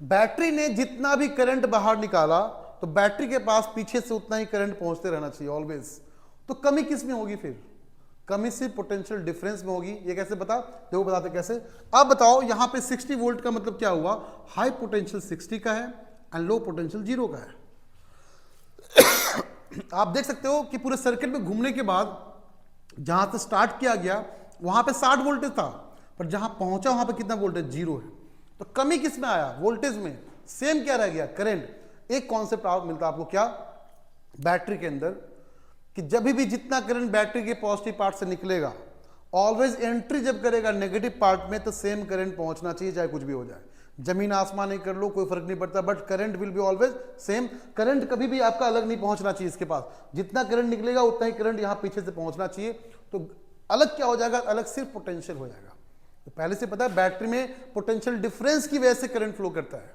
बैटरी ने जितना भी करंट बाहर निकाला तो बैटरी के पास पीछे से उतना ही करंट पहुंचते रहना चाहिए ऑलवेज। तो कमी किस में होगी, फिर कमी सिर्फ पोटेंशियल डिफरेंस में होगी। ये कैसे पता, देखो बताते कैसे। अब बताओ यहां पे 60 वोल्ट का मतलब क्या हुआ, हाई पोटेंशियल 60 का है एंड लो पोटेंशियल 0 का है। आप देख सकते हो कि पूरे सर्किट में घूमने के बाद जहां से स्टार्ट किया गया वहां पे 60 वोल्टेज था, पर जहां पहुंचा वहां पे कितना वोल्टेज, 0 है। तो कमी किस में आया, वोल्टेज में। सेम क्या रह गया, करंट। एक कॉन्सेप्ट मिलता है आपको क्या, बैटरी के अंदर, कि जब भी जितना करंट बैटरी के पॉजिटिव पार्ट से निकलेगा ऑलवेज एंट्री जब करेगा नेगेटिव पार्ट में तो सेम करंट पहुंचना चाहिए, चाहे कुछ भी हो जाए, जमीन आसमान नहीं कर लो कोई फर्क नहीं पड़ता, but current will be always same. Current कभी भी आपका अलग नहीं पहुंचना चाहिए इसके पास, जितना करंट निकलेगा उतना ही करंट यहां पीछे से पहुंचना चाहिए। तो अलग क्या हो जाएगा, अलग सिर्फ पोटेंशियल हो जाएगा। तो पहले से पता है बैटरी में पोटेंशियल डिफरेंस की वजह से करंट फ्लो करता है।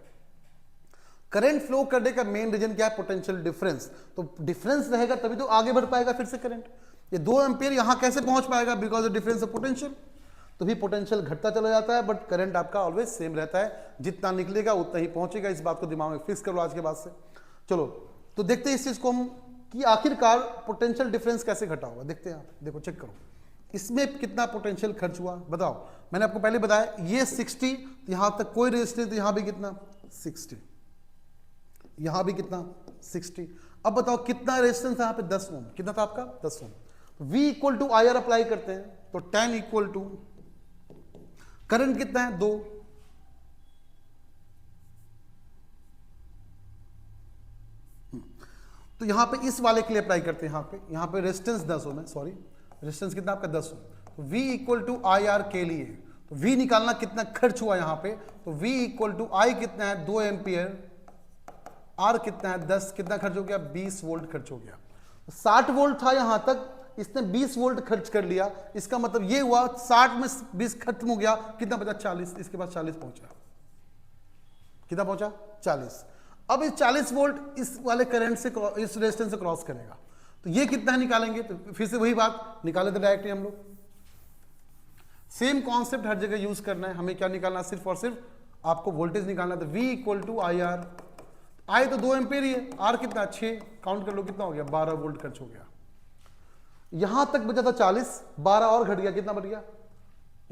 करंट फ्लो करने का मेन रीजन क्या है, पोटेंशियल डिफरेंस। तो डिफरेंस रहेगा तभी तो आगे बढ़ पाएगा फिर से करंट। ये 2 एम्पियर यहां कैसे पहुंच पाएगा, because of difference of potential. तो भी पोटेंशियल घटता चला जाता है, बट करंट आपका ऑलवेज सेम रहता है, जितना निकलेगा उतना ही पहुंचेगा। इस बात को दिमाग में फिक्स कर लो आज के बाद से। चलो तो देखते हैं इस चीज को हम कि आखिरकार पोटेंशियल डिफरेंस कैसे घटा होगा। देखते हैं आप, देखो चेक करो इसमें कितना पोटेंशियल खर्च हुआ बताओ। मैंने आपको पहले बताया ये 60, यहां तक कोई रेजिस्टेंस, यहां भी कितना 60, यहां भी कितना 60। अब बताओ कितना रेजिस्टेंस यहां पे 10 ओम, कितना था आपका 10 ohm. V equal to I R apply करते हैं तो 10 इक्वल टू करंट कितना है 2, तो यहां पे इस वाले के लिए अप्लाई करते हैं। यहां पे रेजिस्टेंस 10 ओम है, सॉरी रेजिस्टेंस कितना आपका 10 ohm. V equal to I R के लिए तो V निकालना कितना खर्च हुआ यहां पे, तो V इक्वल टू I कितना है 2 एम्पियर, R कितना है 10, कितना खर्च हो गया 20 वोल्ट खर्च हो गया। 60 वोल्ट था यहां तक, इसने 20 वोल्ट खर्च कर लिया। इसका मतलब ये हुआ 60 में 20 खत्म हो गया, कितना बचा 40, इसके बाद 40 पहुंचा, कितना पहुंचा 40। अब इस 40 वोल्ट इस वाले करंट से इस रेजिस्टेंस से क्रॉस करेगा, तो ये कितना निकालेंगे, तो फिर से वही बात निकाले थे डायरेक्टली हम लोग। सेम कॉन्सेप्ट हर जगह यूज करना है। हमें क्या निकालना, सिर्फ और सिर्फ आपको वोल्टेज निकालना। तो V equal to I R, I तो 2 एम्पियर ही है, R कितना 6, काउंट कर लो कितना हो गया 12 वोल्ट खर्च हो गया। यहां तक बचा था 40, 12 और घट गया, कितना बढ़ गया,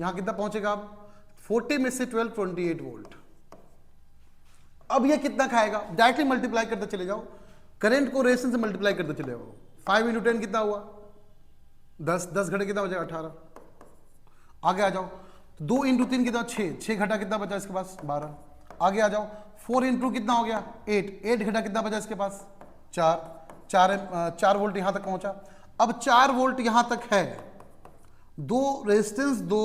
यहां कितना पहुंचेगा आप 40 में से 12 28 वोल्ट। अब ये कितना खाएगा, डायरेक्टली मल्टीप्लाई करते चले जाओ, करंट को रेजिस्टेंस से मल्टीप्लाई करते चले जाओ। 5 × 10 कितना हुआ 10, 10 घटे कितना बचा 18। आगे आ जाओ, 2 × 3 कितना 6, 6 घटा कितना बचा इसके पास 12। आगे आ जाओ, 4 × कितना हो गया 8, 8 घटा कितना बचा इसके पास 4 वोल्ट यहां तक पहुंचा। अब 4 वोल्ट यहां तक है, 2 रेजिस्टेंस 2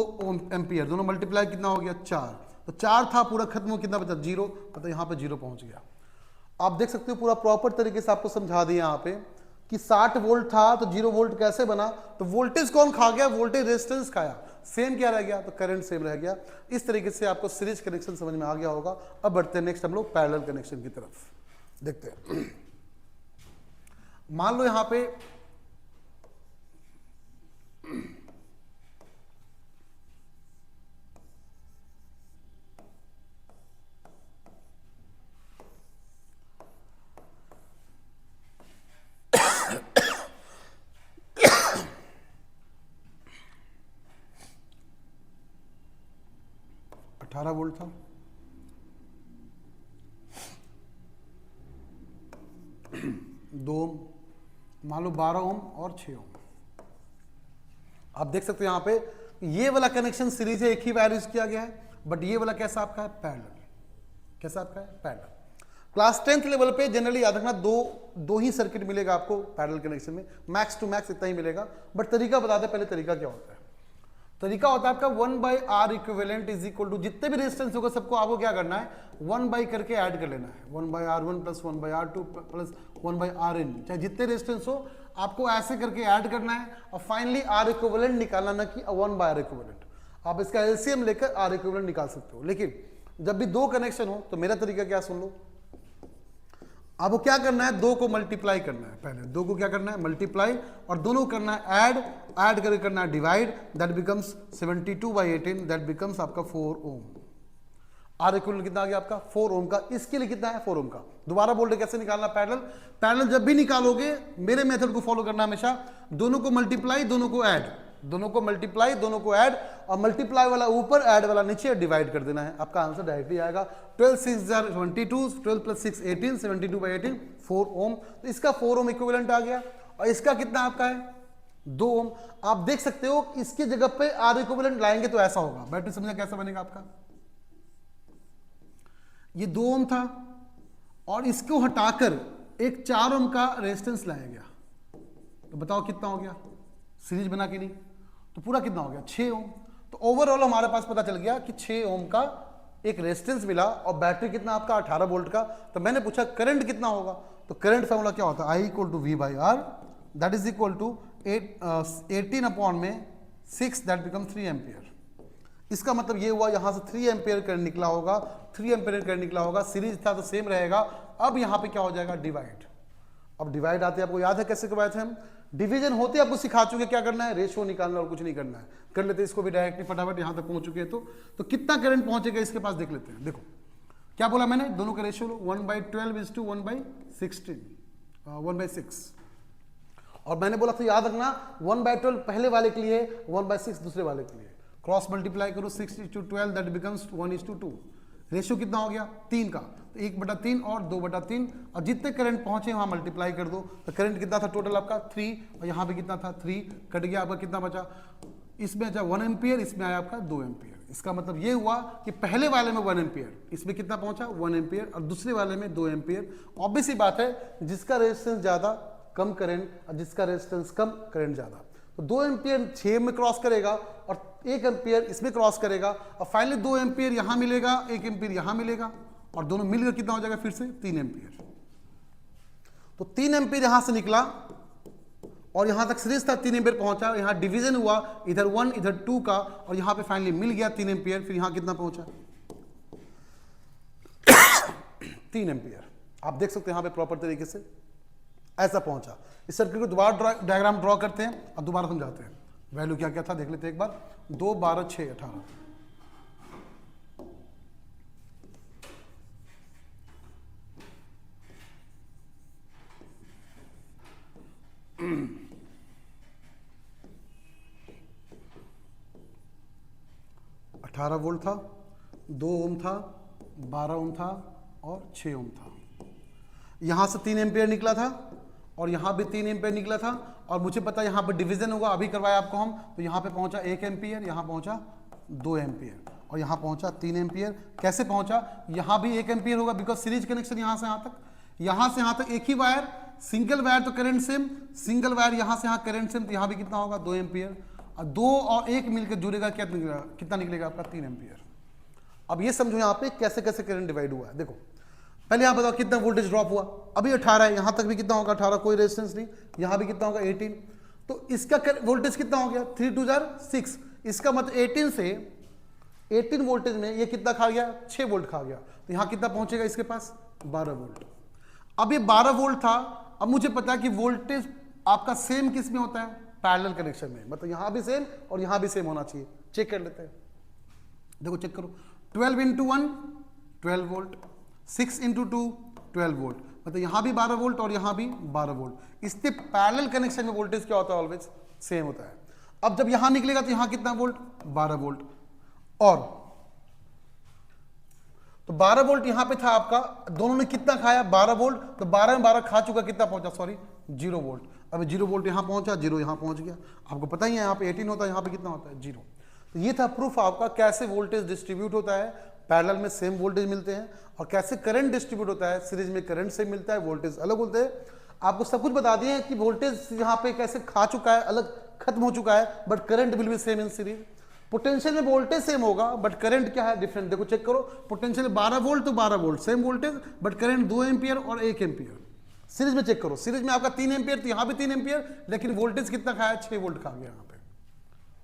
एम्पियर, दोनों मल्टीप्लाई कितना हो गया 4, तो 4 था पूरा खत्म हो, कितना बचा 0, मतलब यहां पे 0 पहुंच गया। आप देख सकते हो पूरा प्रॉपर तरीके से आपको समझा दिया यहां पे कि 60 वोल्ट था तो 0 वोल्ट कैसे बना, तो वोल्टेज कौन खा गया, वोल्टेज रेजिस्टेंस खाया, सेम क्या रह गया, तो करंट सेम रह गया। इस तरीके से आपको सीरीज कनेक्शन समझ में आ गया होगा। अब बढ़ते हैं नेक्स्ट हम लोग पैरेलल कनेक्शन की तरफ, देखते हैं। मान लो यहां पे अठारह वोल्ट था, दो ओम, मान लो 12 ओम और 6 ओम। आप देख सकते हो यहां पे ये वाला कनेक्शन सीरीज है, एक ही वायर यूज किया गया है, बट ये वाला कैसा आपका है पैरेलल। कैसा आपका है पैरेलल। क्लास 10th लेवल पे जनरली याद रखना दो ही सर्किट मिलेगा आपको पैरेलल कनेक्शन में, मैक्स टू मैक्स इतना ही मिलेगा। बट तरीका बता दे पहले, तरीका क्या होता है। तरीका होता है आपका 1/R equivalent is equal to, जितने भी रेजिस्टेंस होगा सबको आपको क्या करना है 1 करके ऐड कर लेना है, 1/R1 plus 1/R2 plus 1/Rn, चाहे जितने रेजिस्टेंस हो आपको ऐसे करके ऐड करना है और फाइनली R इक्विवेलेंट निकालना, ना कि 1/R इक्विवेलेंट। आप इसका एलसीएम लेकर R इक्विवेलेंट निकाल सकते हो, लेकिन जब भी 2 कनेक्शन हो तो मेरा तरीका क्या सुन लो। आपको क्या करना है, 2 को मल्टीप्लाई करना है, पहले 2 को क्या करना है मल्टीप्लाई, और दोनों को करना है ऐड, ऐड करके करना है divide, that becomes 72/18, that becomes आपका 4 ओम। आर इक्विवेलेंट कितना आ गया आपका 4 ओम का। इसके लिए कितना है 4 ओम का। दोबारा बोल रहे कैसे निकालना पैरेलल। पैरेलल जब भी निकालोगे मेरे मेथड को फॉलो करना हमेशा, दोनों को मल्टीप्लाई दोनों को ऐड, दोनों को मल्टीप्लाई दोनों को ऐड, और मल्टीप्लाई वाला ऊपर ऐड वाला नीचे, डिवाइड कर देना है, आपका आंसर डायरेक्टली आएगा। 12 6 22, 12 प्लस 6 18, 72/18 4 ओम। तो इसका 4 ओम इक्विवेलेंट आ गया, और इसका कितना आपका है 2 ओम। आप देख सकते हो इसकी जगह पे आर इक्विवेलेंट लाएंगे तो ऐसा होगा, बैटरी समझा कैसा बनेगा आपका, ये 2 ओम था और इसको हटाकर एक 4 ओम का रेजिस्टेंस लाया गया, तो बताओ कितना हो गया, सीरीज बना के नहीं, तो पूरा कितना हो गया 6 ओम। तो ओवरऑल हमारे पास पता चल गया कि 6 ओम का एक रेजिस्टेंस मिला और बैटरी कितना आपका 18 वोल्ट का। तो मैंने पूछा करंट कितना होगा, तो करंट फॉर्मूला क्या होता है, I equal to V/R that is equal to 18 upon में 6 दैट बिकम 3 एम्पियर। इसका मतलब ये हुआ यहाँ से 3 एम्पियर करंट निकला होगा, 3 एम्पियर करंट निकला होगा। सीरीज था तो सेम रहेगा। अब यहाँ पे क्या हो जाएगा डिवाइड। अब डिवाइड आते आपको याद है कैसे करवाए थे हम, डिवीजन होते आपको सिखा चुके क्या करना है, रेशियो निकालना और कुछ नहीं करना है। कर लेते इसको भी डायरेक्टली फटाफट, यहाँ तक पहुंच चुके हैं तो कितना करंट पहुंचेगा इसके पास देख लेते हैं। देखो क्या बोला मैंने, दोनों का रेशियो लो 1/12 इज टू 1/16 1/6। और मैंने बोला था याद रखना 1/12 पहले वाले के लिए, 1/6 दूसरे वाले के लिए। क्रॉस मल्टीप्लाई करो 6:12 दैट बिकम्स 1:2। रेशियो कितना हो गया 3 का, तो 1/3 और 2/3 और जितने करंट पहुंचे वहां मल्टीप्लाई कर दो। तो करंट कितना था टोटल आपका 3 और यहाँ पे कितना था 3, कट गया आपका कितना बचा, इसमें अच्छा 1 एम्पियर, इसमें आया आपका 2 एम्पियर। इसका मतलब ये हुआ कि पहले वाले में 1 एम्पियर, इसमें कितना पहुंचा 1 एम्पियर और दूसरे वाले में 2 एम्पियर। ऑब्वियस ही बात है जिसका रेजिस्टेंस ज्यादा कम करंट और जिसका रेजिस्टेंस कम करंट ज्यादा। तो 2 एम्पियर 6 में क्रॉस करेगा और 1 एम्पियर इसमें क्रॉस करेगा और फाइनली 2 एम्पियर यहां मिलेगा, 1 एम्पियर यहां मिलेगा और दोनों मिलकर कितना हो जाएगा फिर से 3 एम्पियर। तो 3 एम्पियर यहां से निकला और यहां तक सीरीज था 3 एम्पियर पहुंचा, यहां डिवीजन हुआ इधर 1 इधर 2 का और यहां पे फाइनली मिल गया 3 एम्पियर। फिर यहां कितना पहुंचा 3 एम्पियर। आप देख सकते हैं यहां पे प्रॉपर तरीके से ऐसा पहुंचा। इस सर्किट को दोबारा डायग्राम ड्रॉ करते हैं और दोबारा समझाते हैं। वैल्यू क्या क्या था देख लेते हैं एक बार, 2 12 6 18। अठारह वोल्ट था, 2 ओम था, 12 ओम था और 6 ओम था। यहां से 3 एम्पियर निकला था और यहां भी 3 एम्पियर निकला था और मुझे पता है यहां पर डिवीजन होगा, अभी करवाया आपको हम। तो यहां पे पहुंचा 1 एम्पियर, यहां पहुंचा 2 एम्पियर और यहां पहुंचा 3 एम्पियर। कैसे पहुंचा, यहां भी 1 एम्पियर होगा बिकॉज सीरीज कनेक्शन यहां से यहां तक, यहां से यहां तक एक ही वायर, सिंगल वायर तो करंट सेम, सिंगल वायर यहां से यहां करंट सेम, तो यहां भी कितना होगा 2 एम्पियर और 2 और 1 मिलकर जुड़ेगा क्या निकलेगा, कितना निकलेगा आपका 3 एम्पियर। अब ये समझो यहां पे कैसे कैसे करंट डिवाइड हुआ है। देखो पहले यहां बताओ कितना वोल्टेज ड्रॉप हुआ, अभी 18 है, यहां तक भी कितना होगा 18, कोई रेजिस्टेंस नहीं, यहां भी कितना होगा 18। तो इसका वोल्टेज कितना हो गया 3 2 6। इसका मतलब 18 से 18 वोल्टेज में ये कितना खा गया 6 वोल्ट खा गया। तो यहां कितना पहुंचेगा इसके पास 12 वोल्ट। अब ये 12 वोल्ट था, अब मुझे पता है कि वोल्टेज आपका सेम किस में होता है, पैरेलल कनेक्शन में, मतलब यहां भी सेम और यहां भी सेम होना चाहिए। चेक कर लेते हैं, देखो चेक करो, 12 × 1 12 वोल्ट, 6 × 2 12 वोल्ट, मतलब यहां भी 12 वोल्ट और यहां भी 12 वोल्ट। इसके पैरेलल कनेक्शन में वोल्टेज क्या होता है ऑलवेज सेम होता है। अब जब यहां निकलेगा तो यहां कितना वोल्ट 12 वोल्ट और तो 12 वोल्ट यहां पे था आपका, दोनों ने कितना खाया 12 वोल्ट, तो 12 में 12 खा चुका, कितना पहुंचा सॉरी 0 वोल्ट। अब 0 वोल्ट यहां पहुंचा, 0 यहां पहुंच गया। आपको पता ही है यहां पे 18 होता है, यहां पे कितना होता है 0। तो ये था प्रूफ आपका कैसे वोल्टेज डिस्ट्रीब्यूट होता है, पैरेलल में सेम वोल्टेज मिलते हैं, और कैसे करंट डिस्ट्रीब्यूट होता है, सीरीज में करंट सेम मिलता है, वोल्टेज अलग होते हैं। आपको सब कुछ बता दिए कि वोल्टेज यहाँ पे कैसे खा चुका है, अलग खत्म हो चुका है, but current will be same in series. Potential में वोल्टेज सेम होगा बट करंट क्या है डिफरेंट। देखो चेक करो, पोटेंशियल 12 वोल्ट तो 12 volt same voltage, but current 2 ampere और 1 एम्पियर। सीरीज में चेक करो, सीरीज में आपका 3 एम्पियर, तो यहाँ भी 3 एम्पियर, लेकिन वोल्टेज कितना खाया 6 वोल्ट खा गया यहाँ पे।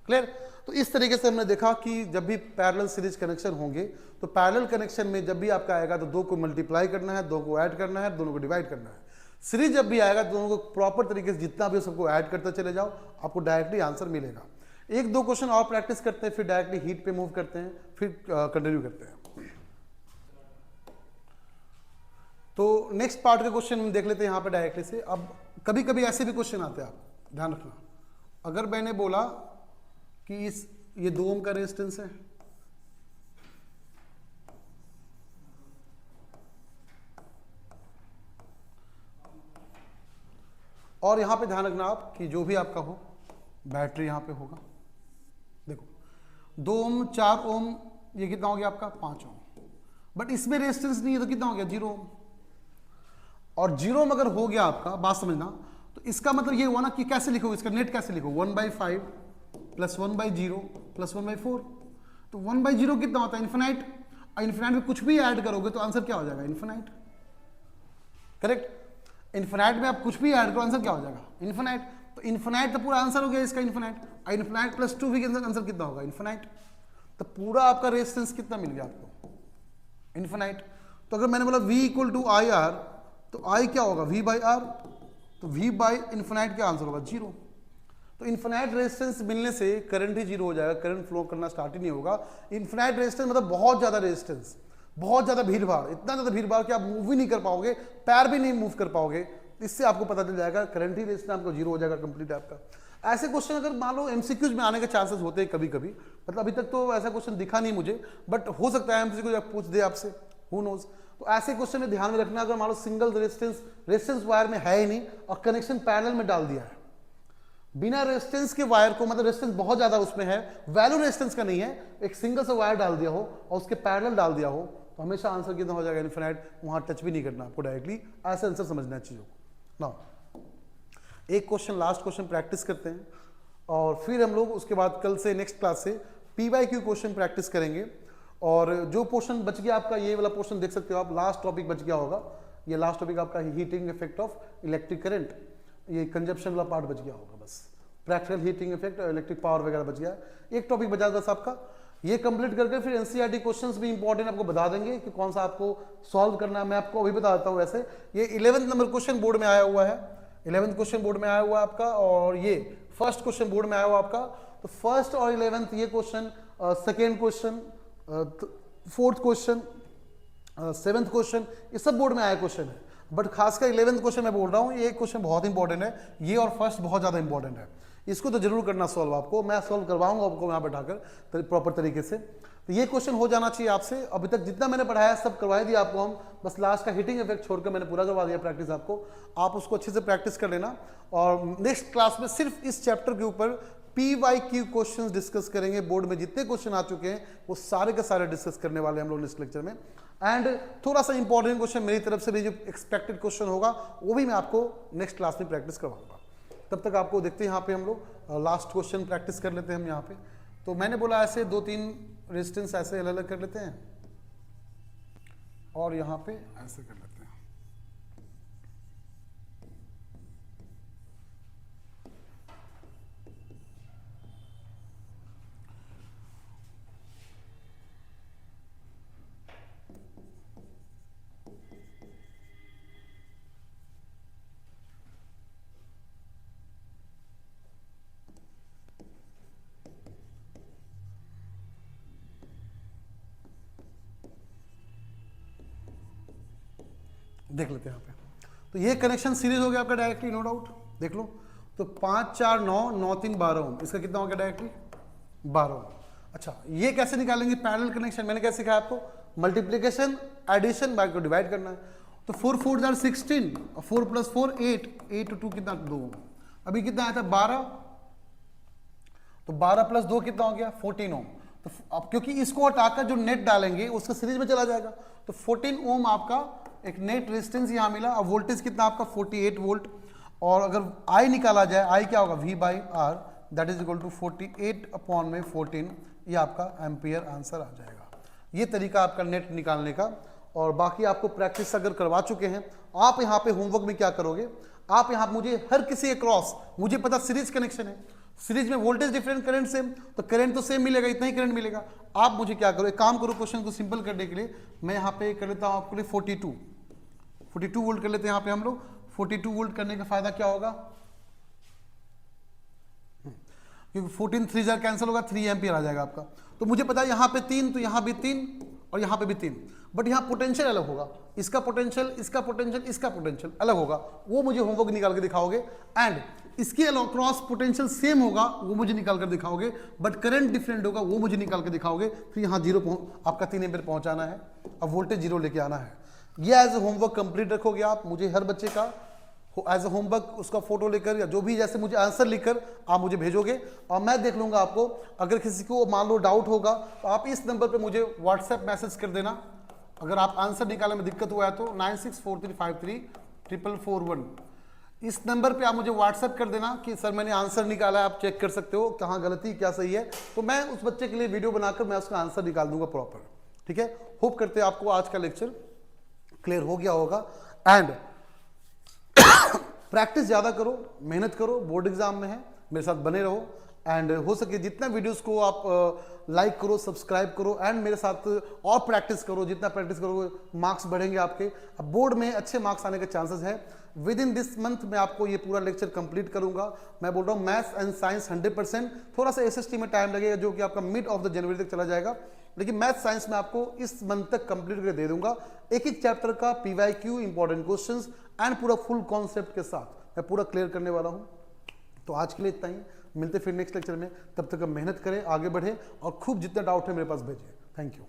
क्लियर। तो इस तरीके से हमने देखा कि जब भी पैरेलल सीरीज कनेक्शन होंगे तो पैरेलल कनेक्शन में जब भी आपका आएगा तो 2 को मल्टीप्लाई करना है, 2 को ऐड करना है, दोनों को डिवाइड करना है। सीरीज जब भी आएगा दोनों को प्रॉपर तरीके से जितना भी सबको ऐड करते चले जाओ, आपको डायरेक्टली आंसर मिलेगा। 1-2 क्वेश्चन और प्रैक्टिस करते हैं, फिर डायरेक्टली हीट पे मूव करते हैं, फिर कंटिन्यू करते हैं। तो नेक्स्ट पार्ट के क्वेश्चन हम देख लेते हैं यहाँ पे डायरेक्टली से। अब कभी कभी ऐसे भी क्वेश्चन आते हैं, आप ध्यान रखना। अगर मैंने बोला कि ये 2 ओम का रेजिस्टेंस है और यहां पे ध्यान रखना आप कि जो भी आपका हो बैटरी यहां पे होगा। देखो 2 ओम 4 ओम, ये कितना हो गया आपका 5 ओम, बट इसमें रेजिस्टेंस नहीं है तो कितना हो गया 0 ओम। और 0 ओम अगर हो गया आपका, बात समझना, तो इसका मतलब ये हुआ ना कि कैसे लिखोगे, इसका नेट कैसे लिखो 1/5 प्लस 1/0 प्लस 1/4। तो 1/0 कितना होता है? इन्फिनाइट। और इन्फिनाइट में कुछ भी ऐड करोगे तो आंसर क्या हो जाएगा? इन्फिनाइट। करेक्ट। इन्फिनाइट में आप कुछ भी ऐड करो आंसर क्या हो जाएगा? इन्फिनाइट। तो इन्फिनाइट तो पूरा आंसर हो गया इसका इन्फिनाइट। और इन्फिनाइट प्लस 2 भी आंसर कितना होगा? इन्फिनाइट। तो पूरा आपका रेजिस्टेंस कितना मिल गया आपको? इन्फिनाइट। तो अगर मैंने बोला V equal to I R, तो I क्या होगा? V by R. तो V बाई इन्फिनाइट क्या आंसर होगा? 0। तो इन्फिनाइट रेजिस्टेंस मिलने से करंट ही 0 हो जाएगा, करंट फ्लो करना स्टार्ट ही नहीं होगा। इन्फिनाइट रेजिस्टेंस मतलब बहुत ज्यादा रेजिस्टेंस, बहुत ज्यादा भीड़ भाड़, इतना ज्यादा भीड़ भाड़ कि आप मूव ही नहीं कर पाओगे, पैर भी नहीं मूव कर पाओगे। इससे आपको पता चल जाएगा करंट ही रेजिस्टेंस आपको 0 हो जाएगा कंप्लीट आपका। ऐसे क्वेश्चन अगर मान लो एमसीक्यूज में आने के चांसेस होते हैं कभी कभी, मतलब अभी तक तो ऐसा क्वेश्चन दिखा नहीं मुझे, बट हो सकता है एमसीक्यू पूछ दे आपसे, हु नोज। तो ऐसे क्वेश्चन में ध्यान में रखना, अगर मान लो सिंगल रेजिस्टेंस वायर में है ही नहीं और कनेक्शन पैरेलल में डाल दिया है, बिना रेजिस्टेंस के वायर को, मतलब रेजिस्टेंस बहुत ज्यादा उसमें है, वैल्यू रेजिस्टेंस का नहीं है, एक सिंगल सा वायर डाल दिया हो और उसके पैरेलल डाल दिया हो, तो हमेशा आंसर कितना हो जाएगा? इनफिनाइट। वहां टच भी नहीं करना आपको डायरेक्टली, ऐसे आंसर समझना है चीजों को। नाउ एक क्वेश्चन, लास्ट क्वेश्चन प्रैक्टिस करते हैं और फिर हम लोग उसके बाद कल से नेक्स्ट क्लास से PYQ क्वेश्चन प्रैक्टिस करेंगे। और जो पोर्शन बच गया आपका, ये वाला पोर्शन देख सकते हो आप, लास्ट टॉपिक बच गया होगा, ये लास्ट टॉपिक आपका heating effect of electric current, ये कंजप्शन वाला पार्ट बच गया होगा बस। प्रैक्टिकल हीटिंग इफेक्ट और इलेक्ट्रिक पावर वगैरह बच गया, एक टॉपिक बचा बस आपका। ये कंप्लीट करके फिर NCERT क्वेश्चंस भी इंपॉर्टेंट आपको बता देंगे कि कौन सा आपको सॉल्व करना है। मैं आपको अभी बता देता हूँ। वैसे ये 11th नंबर क्वेश्चन बोर्ड में आया हुआ है, 11th क्वेश्चन बोर्ड में आया हुआ है आपका, और ये फर्स्ट क्वेश्चन बोर्ड में आया हुआ आपका। तो फर्स्ट और 11th ये question, second question, fourth question, 7th question, ये सब बोर्ड में आया क्वेश्चन है। बट खासकर 11th क्वेश्चन मैं बोल रहा हूँ, ये क्वेश्चन बहुत इंपॉर्टेंट है, ये और फर्स्ट बहुत ज्यादा इंपॉर्टेंट है। इसको तो जरूर करना सॉल्व, आपको मैं सॉल्व करवाऊंगा आपको यहाँ बैठाकर प्रॉपर तरीके से। तो ये क्वेश्चन हो जाना चाहिए आपसे। अभी तक जितना मैंने पढ़ाया सब करवा दिया आपको हम, बस लास्ट का हीटिंग इफेक्ट छोड़कर मैंने पूरा करवा दिया प्रैक्टिस आपको। आप उसको अच्छे से प्रैक्टिस कर लेना और नेक्स्ट क्लास में सिर्फ इस चैप्टर के ऊपर PYQ क्वेश्चंस डिस्कस करेंगे। बोर्ड में जितने क्वेश्चन आ चुके हैं वो सारे के सारे डिस्कस करने वाले हम लोग नेक्स्ट लेक्चर में। एंड थोड़ा सा इंपॉर्टेंट क्वेश्चन मेरी तरफ से भी जो एक्सपेक्टेड क्वेश्चन होगा वो भी मैं आपको नेक्स्ट क्लास में प्रैक्टिस करवाऊंगा। तब तक आपको देखते हैं यहाँ पे हम लोग लास्ट क्वेश्चन प्रैक्टिस कर लेते हैं हम यहाँ पे। तो मैंने बोला ऐसे 2-3 रेजिस्टेंस ऐसे अलग अलग कर लेते हैं और यहाँ पे ऐसे कर लेते हैं। देख लेते हैं यहाँ पे। तो ये कनेक्शन सीरीज हो गया आपका डायरेक्टली, नो डाउट। देख लो तो 5 4 9 9 3 12 ओम, इसका कितना हो गया डायरेक्टली? 12 ओम। अच्छा ये कैसे निकालेंगे पैरेलल कनेक्शन? मैंने क्या सिखाया आपको? मल्टीप्लीकेशन, एडिशन, बाय को डिवाइड करना है। तो 4 4 are 16 और 4 + 4 8, 8 2 कितना? 2। अभी कितना आया था? 12। तो 12 + 2 कितना हो गया? 14 ओम। तो अब क्योंकि इसको हटाकर जो नेट डालेंगे उसका सीरीज में चला जाएगा, तो 14 ओम आपका एक नेट रेजिस्टेंस यहां मिला। और वोल्टेज कितना आपका? 48 वोल्ट। और अगर I निकाला जाए, I क्या होगा? V/R, that is equal to 48/14, ये आपका एम्पियर आंसर आ जाएगा। ये तरीका आपका नेट निकालने का। और बाकी आपको प्रैक्टिस अगर करवा चुके हैं, आप यहाँ पे होमवर्क में क्या करोगे? आप यहाँ मुझे हर किसी अक्रॉस, मुझे पता सीरीज कनेक्शन है, सीरीज में वोल्टेज डिफरेंट, करंट सेम, तो करंट तो सेम मिलेगा, इतना ही करंट मिलेगा। आप मुझे क्या करो, एक काम करो, क्वेश्चन को सिंपल करने के लिए मैं यहाँ पे कर लेता हूँ आपके लिए 42 वोल्ट कर लेते हैं यहाँ पे हम लोग। 42 वोल्ट करने का फायदा क्या होगा? क्योंकि 14 3 जार कैंसिल होगा, 3 एम्पियर आ जाएगा आपका। तो मुझे पता है यहाँ पे 3, तो यहाँ भी 3 और यहाँ पे भी 3, बट यहाँ पोटेंशियल अलग होगा, इसका पोटेंशियल, इसका पोटेंशियल, इसका पोटेंशियल अलग होगा, वो मुझे होमवर्क निकाल के दिखाओगे। एंड इसके क्रॉस पोटेंशियल सेम होगा, वो मुझे निकाल कर दिखाओगे, बट करंट डिफरेंट होगा, वो मुझे निकाल कर दिखाओगे। फिर यहाँ 0 आपका 3 एम्पियर पहुंचाना है, अब वोल्टेज 0 लेके आना है। ये एज ए होमवर्क कंप्लीट रखोगे आप। मुझे हर बच्चे का एज ए होमवर्क उसका फोटो लेकर या जो भी जैसे मुझे आंसर लिखकर आप मुझे भेजोगे और मैं देख लूंगा आपको। अगर किसी को मान लो डाउट होगा तो आप इस नंबर पे मुझे व्हाट्सएप मैसेज कर देना। अगर आप आंसर निकालने में दिक्कत हुआ है तो 9643534441, इस नंबर पे आप मुझे व्हाट्सएप कर देना कि सर मैंने आंसर निकाला है, आप चेक कर सकते हो कहाँ गलती क्या सही है, तो मैं उस बच्चे के लिए वीडियो बनाकर मैं उसका आंसर निकाल दूंगा प्रॉपर। ठीक है, होप करते हैं आपको आज का लेक्चर क्लियर हो गया होगा। एंड प्रैक्टिस ज़्यादा करो, मेहनत करो, बोर्ड एग्जाम में है, मेरे साथ बने रहो। एंड हो सके जितना वीडियोस को आप लाइक करो, सब्सक्राइब करो, एंड मेरे साथ और प्रैक्टिस करो। जितना प्रैक्टिस करोगे मार्क्स बढ़ेंगे आपके। अब बोर्ड में अच्छे मार्क्स आने के चांसेस है। विद इन दिस मंथ मैं आपको ये पूरा लेक्चर कंप्लीट करूंगा। मैं बोल रहा हूँ मैथ्स एंड साइंस 100%, थोड़ा सा एसएसटी में टाइम लगेगा जो कि आपका मिड ऑफ द जनवरी तक चला जाएगा, लेकिन मैथ साइंस में आपको इस मंथ तक कंप्लीट करके दे दूंगा। एक एक चैप्टर का पीवाईक्यू, इंपॉर्टेंट क्वेश्चंस एंड पूरा फुल कॉन्सेप्ट के साथ मैं पूरा क्लियर करने वाला हूं। तो आज के लिए इतना ही, मिलते फिर नेक्स्ट लेक्चर में। तब तक हम मेहनत करें, आगे बढ़े और खूब जितना डाउट है मेरे पास भेजें। Thank you.